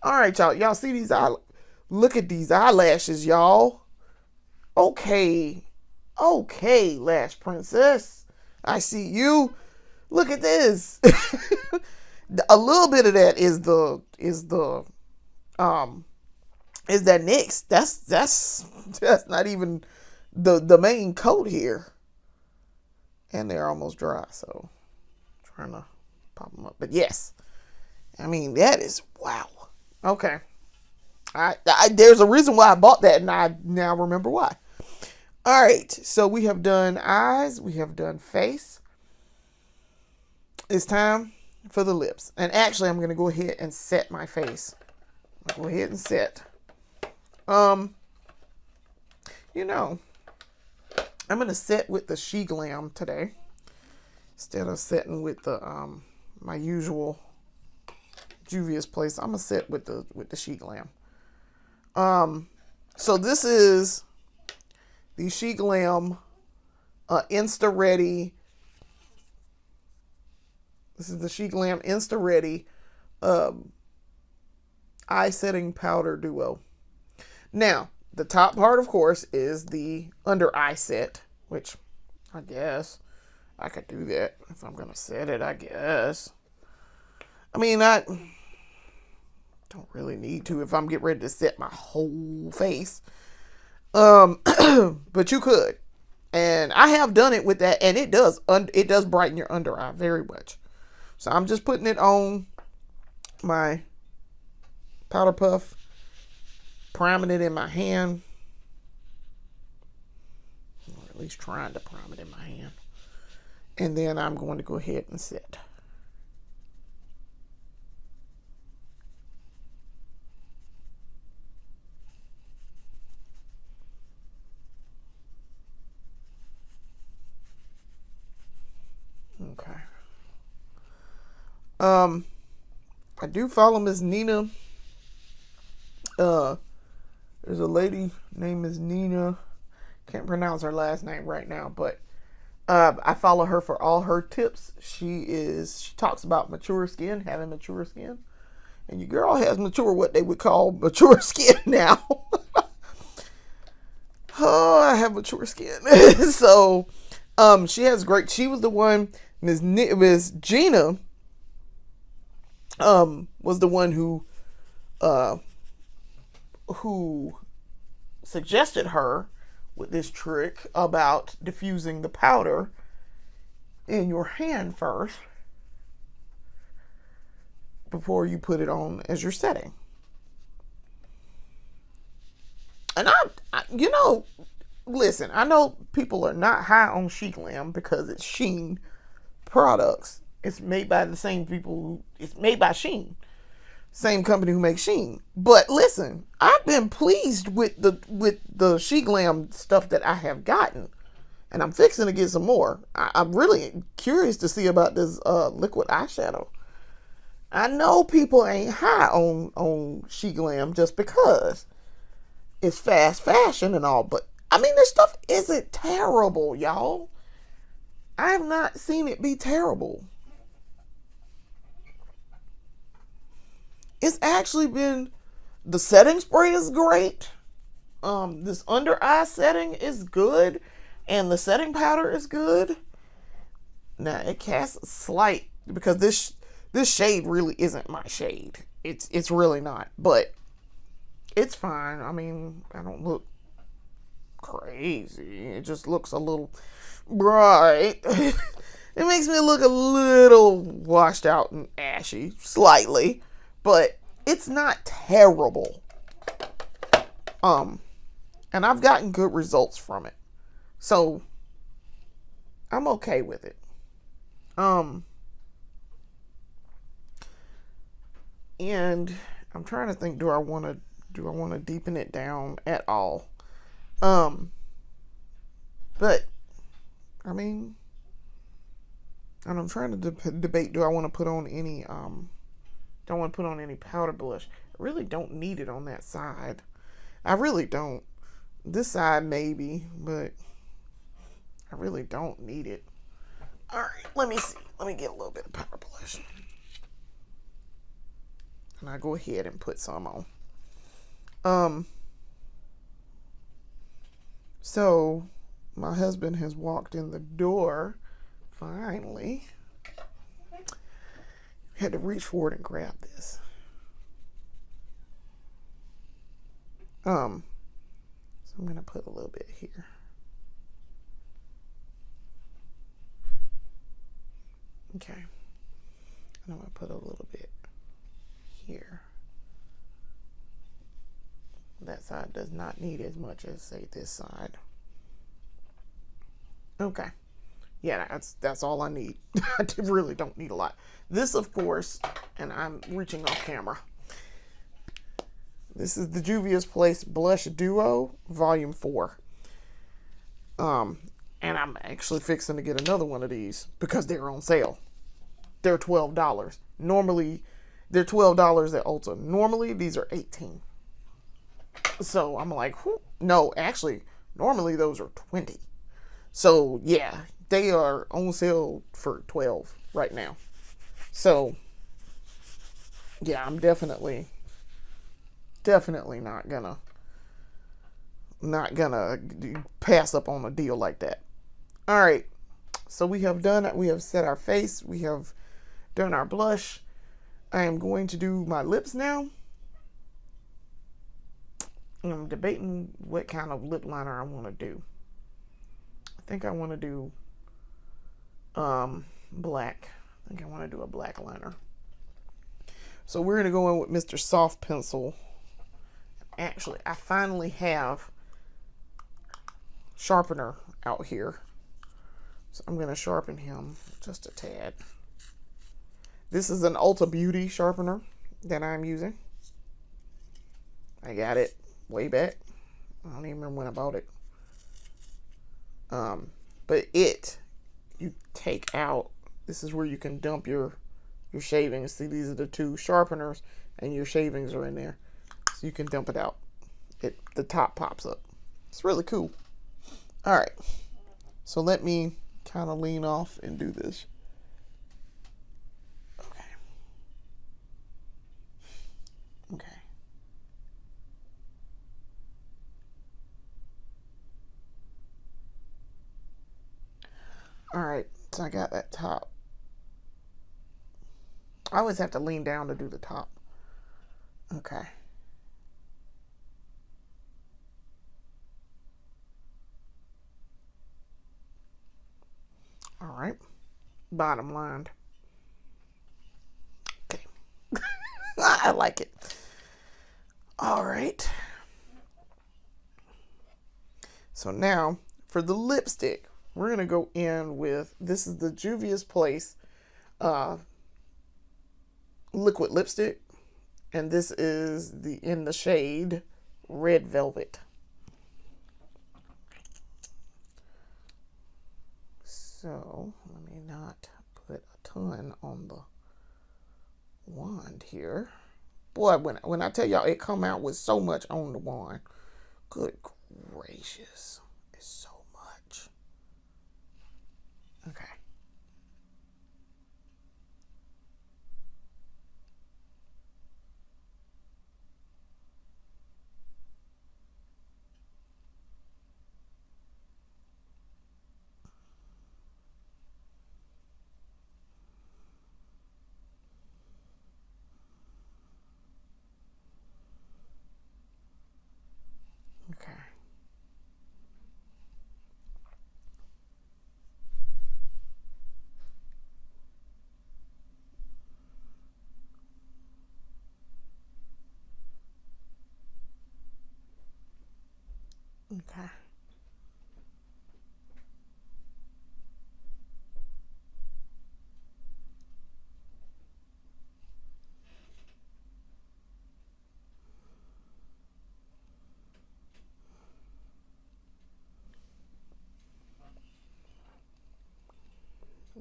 Alright, y'all. Y'all see these look at these eyelashes, y'all. Okay, Lash Princess. I see you. Look at this. A little bit of that is that NYX. That's not even the main coat here. And they're almost dry, so I'm trying to pop them up. But yes, I mean, that is wow. Okay, I there's a reason why I bought that, and I now remember why. All right, so we have done eyes, we have done face. It's time for the lips. And actually, I'm going to go ahead and set my face. I'll go ahead and set. I'm going to set with the She Glam today. Instead of setting with the my usual Juvia's Place, I'm going to set with the She Glam. So this is the She Glam Insta Ready. This is the She Glam Insta Ready eye setting powder duo. Now, the top part, of course, is the under eye set, which I guess I could do that if I'm going to set it, I guess. I mean, I don't really need to if I'm getting ready to set my whole face. But you could. And I have done it with that, and it does brighten your under eye very much. So I'm just putting it on my powder puff, priming it in my hand, or at least trying to prime it in my hand. And then I'm going to go ahead and set. Okay. I do follow Miss Nina. There's a lady named Miss Nina. Can't pronounce her last name right now, but I follow her for all her tips. She talks about mature skin, having mature skin. And your girl has mature, what they would call mature skin now. Oh, I have mature skin. So, she has great, she was the one, Miss Gina, was the one who suggested her with this trick about diffusing the powder in your hand first before you put it on as your setting. And listen, I know people are not high on Sheet Glam because it's Sheen products. It's made by the same people. It's made by Sheen, same company who makes Sheen. But listen, I've been pleased with the Sheet Glam stuff that I have gotten, and I'm fixing to get some more. I'm really curious to see about this liquid eyeshadow. I know people ain't high on Sheet Glam just because it's fast fashion and all, but I mean, this stuff isn't terrible, y'all. I have not seen it be terrible. It's actually been, the setting spray is great. This under eye setting is good, and the setting powder is good. Now it casts a slight, because this shade really isn't my shade. It's really not, but it's fine. I mean, I don't look crazy. It just looks a little bright. It makes me look a little washed out and ashy, slightly, but it's not terrible. And I've gotten good results from it, so I'm okay with it. And I'm trying to think, do I want to deepen it down at all? But I mean, and I'm trying to debate, do I want to put on any don't want to put on any powder blush. I really don't need it on that side. I really don't. This side maybe, but I really don't need it. All right, let me see. Let me get a little bit of powder blush. And I go ahead and put some on. So my husband has walked in the door finally. Had to reach forward and grab this. So I'm gonna put a little bit here. Okay. And I'm gonna put a little bit here. That side does not need as much as, say, this side. Okay. Yeah, that's all I need. I really don't need a lot. This, of course, and I'm reaching off camera. This is the Juvia's Place Blush Duo Volume 4. And I'm actually fixing to get another one of these because they're on sale. They're $12. Normally, they're $12 at Ulta. Normally, these are $18. So I'm like, no, actually, normally those are $20. So yeah, they are on sale for $12 right now. So yeah, I'm definitely not gonna pass up on a deal like that. All right, so we have set our face, we have done our blush. I am going to do my lips now. I'm debating what kind of lip liner I want to do. I think I want to do black. I think I want to do a black liner. So we're going to go in with Mr. Soft Pencil. Actually, I finally have sharpener out here. So I'm going to sharpen him just a tad. This is an Ulta Beauty sharpener that I'm using. I got it way back. I don't even remember when I bought it. But you take out, this is where you can dump your shavings. See, these are the two sharpeners, and your shavings are in there. So you can dump it out. The top pops up. It's really cool. All right. So let me kind of lean off and do this. Okay. Okay. All right, so I got that top. I always have to lean down to do the top. Okay. All right. Bottom lined. Okay. I like it. All right. So now for the lipstick, we're going to go in with, this is the Juvia's Place liquid lipstick. And this is in the shade Red Velvet. So let me not put a ton on the wand here. Boy, when I tell y'all it come out with so much on the wand. Good gracious. It's so much. Okay. Okay. Okay.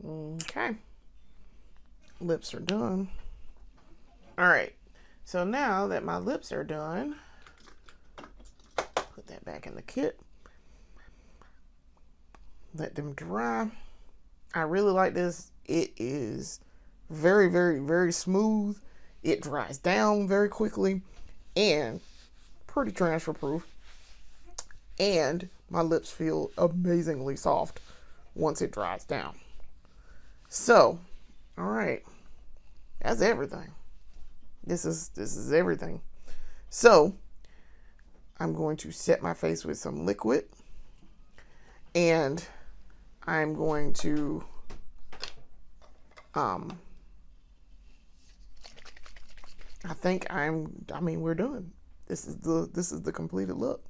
Okay. Lips are done. All right. So now that my lips are done, put that back in the kit. Let them dry. I really like this. It is very, very, very smooth. It dries down very quickly and pretty transfer proof. And my lips feel amazingly soft once it dries down. So, all right. That's everything. This is everything. So, I'm going to set my face with some liquid, and I'm going to I mean we're done. This is the completed look.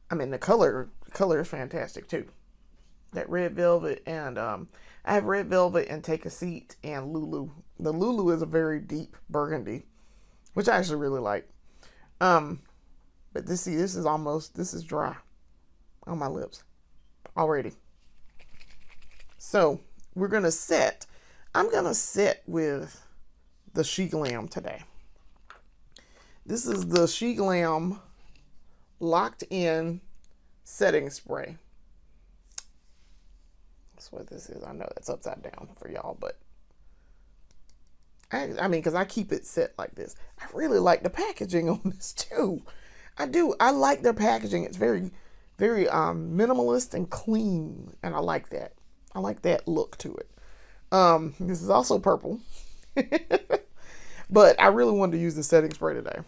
I mean the color is fantastic too. That red velvet, and I have red velvet and Take a Seat and Lulu. The Lulu is a very deep burgundy, which I actually really like. But this is dry on my lips already. So I'm gonna set with the She Glam today. This is the She Glam Locked In Setting Spray. That's what this is. I know that's upside down for y'all, but I mean, because I keep it set like this. I really like the packaging on this too. I do. I like their packaging. It's very, very minimalist and clean, and I like that. I like that look to it. This is also purple, but I really wanted to use the setting spray today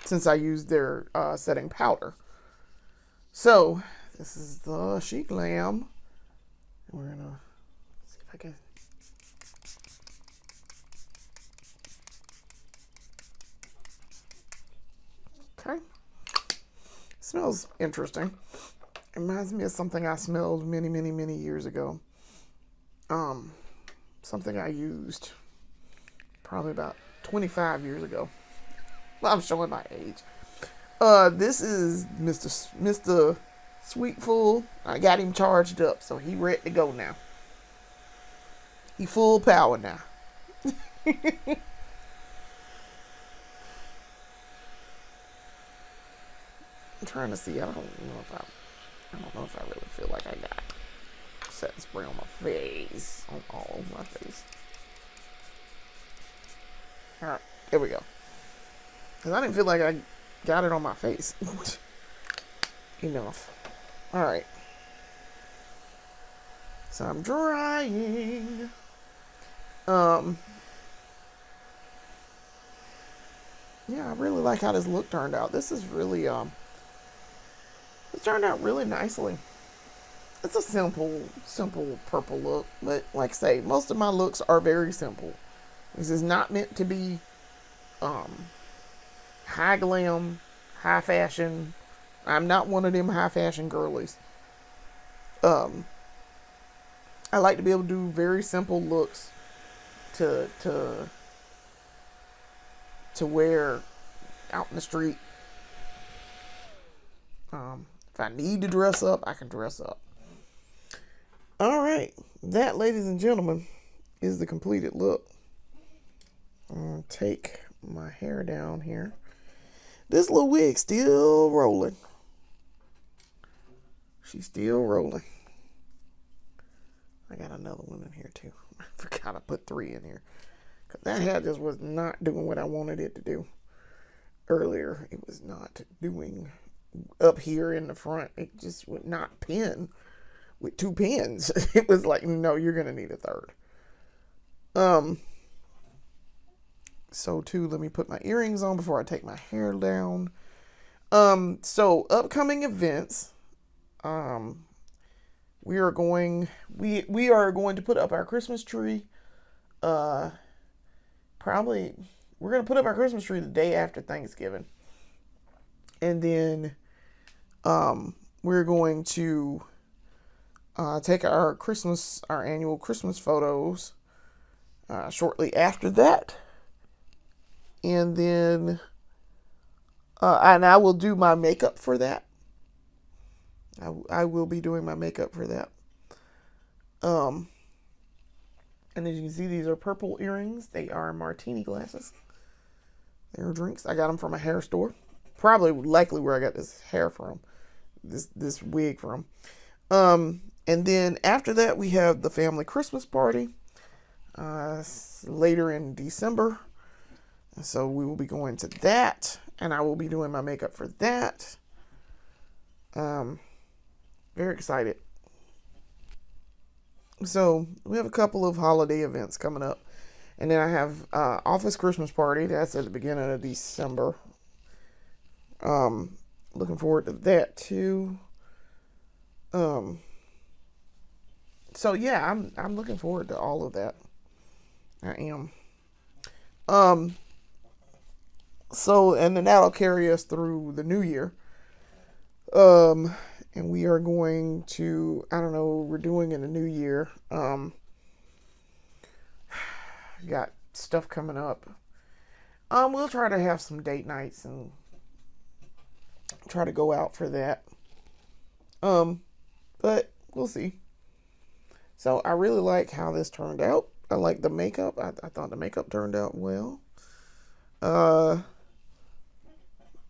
since I used their setting powder. So this is the She Glam. We're gonna see if I can. Okay. Smells interesting. It reminds me of something I smelled many, many, many years ago. Something I used probably about 25 years ago. Well, I'm showing my age. This is Mr. Sweetful. I got him charged up, so he ready to go now. He full power now. I'm trying to see. I don't know if I really feel like I got setting spray on my face. On all of my face. Alright, there we go. Because I didn't feel like I got it on my face. Enough. Alright. So I'm drying. Yeah, I really like how this look turned out. This is really, it turned out really nicely. It's a simple purple look. But like I say, most of my looks are very simple. This is not meant to be, high glam, high fashion. I'm not one of them high fashion girlies. I like to be able to do very simple looks to wear out in the street. If I need to dress up, I can dress up. All right, that, ladies and gentlemen, is the completed look. I'm gonna take my hair down here. This little wig still rolling. She's still rolling. I got another one in here too. I forgot I put 3 in here. Because that hair just was not doing what I wanted it to do. Earlier, it was not doing up here in the front. It just would not pin with 2 pins. It was like, no, you're going to need a 3rd. So too, let me put my earrings on before I take my hair down. So upcoming events. We are going to put up our Christmas tree. Probably we're going to put up our Christmas tree the day after Thanksgiving. And then we're going to take our annual Christmas photos shortly after that. And then and I will do my makeup for that. I will be doing my makeup for that. And as you can see, these are purple earrings. They are martini glasses. They're drinks. I got them from a hair store. Likely where I got this hair from. This wig from. And then after that, we have the family Christmas party. Later in December. So we will be going to that. And I will be doing my makeup for that. Very excited. So we have a couple of holiday events coming up. And then I have office Christmas party. That's at the beginning of December. Looking forward to that too. So yeah, I'm looking forward to all of that. I am. So, and then that'll carry us through the new year. And we are going to, I don't know what we're doing in the new year. Got stuff coming up. We'll try to have some date nights and try to go out for that. But we'll see. So I really like how this turned out. I like the makeup. I thought the makeup turned out well. I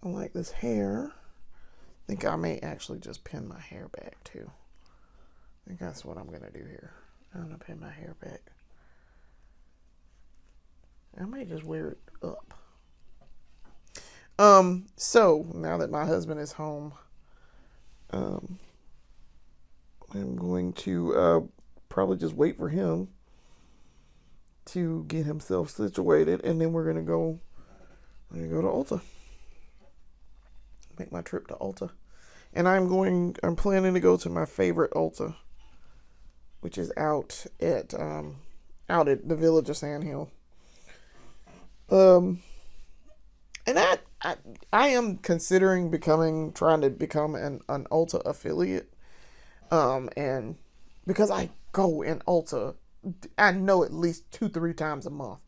like this hair. I think I may actually just pin my hair back too. I think that's what I'm going to do here. I'm going to pin my hair back. I may just wear it up. So now that my husband is home, I'm going to probably just wait for him to get himself situated, and then we're going to go to Ulta. Make my trip to Ulta. And I'm planning to go to my favorite Ulta, which is out at the Village of Sand Hill. And I am considering trying to become an Ulta affiliate. And because I go in Ulta, I know at least 2-3 times a month,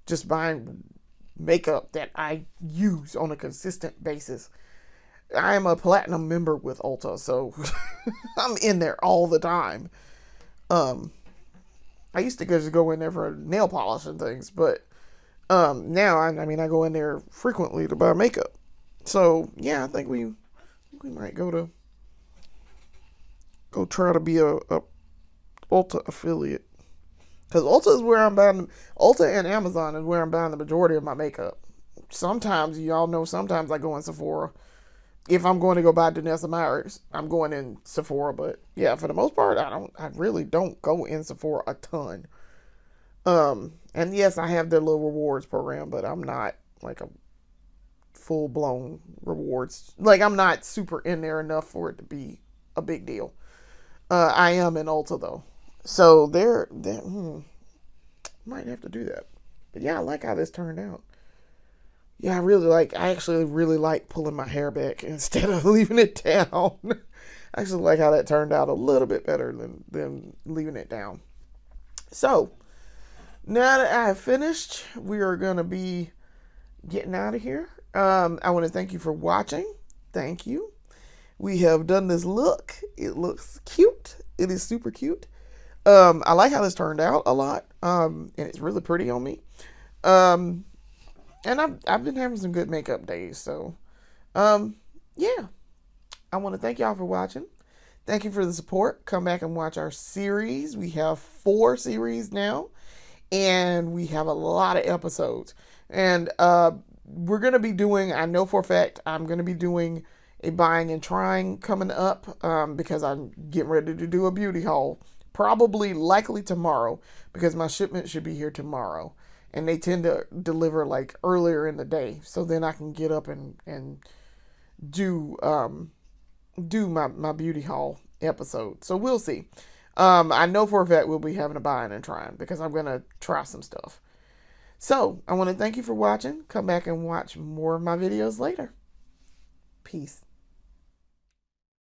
just buying makeup that I use on a consistent basis. I am a platinum member with Ulta, so I'm in there all the time. I used to just go in there for nail polish and things, but now I go in there frequently to buy makeup. So yeah, I think we might go try to be a Ulta affiliate. Because Ulta is where I'm buying, Ulta and Amazon is where I'm buying the majority of my makeup. Sometimes, y'all know, sometimes I go in Sephora. If I'm going to go buy Danessa Myers, I'm going in Sephora. But yeah, for the most part, I really don't go in Sephora a ton. And yes, I have their little rewards program, but I'm not like a full blown rewards. Like, I'm not super in there enough for it to be a big deal. I am in Ulta though. So they're might have to do that. But yeah, I like how this turned out. Yeah, I actually really like pulling my hair back instead of leaving it down. I actually like how that turned out a little bit better than leaving it down. So, now that I have finished, we are going to be getting out of here. I want to thank you for watching. Thank you. We have done this look. It looks cute. It is super cute. I like how this turned out a lot. And it's really pretty on me. And I've been having some good makeup days. So, yeah. I want to thank y'all for watching. Thank you for the support. Come back and watch our series. We have 4 series now. And we have a lot of episodes. And we're going to be doing, I know for a fact, I'm going to be doing a buying and trying coming up because I'm getting ready to do a beauty haul. Probably likely tomorrow because my shipment should be here tomorrow. And they tend to deliver like earlier in the day. So then I can get up and do my beauty haul episode. So we'll see. I know for a fact we'll be having a buying and trying because I'm going to try some stuff. So I want to thank you for watching. Come back and watch more of my videos later. Peace.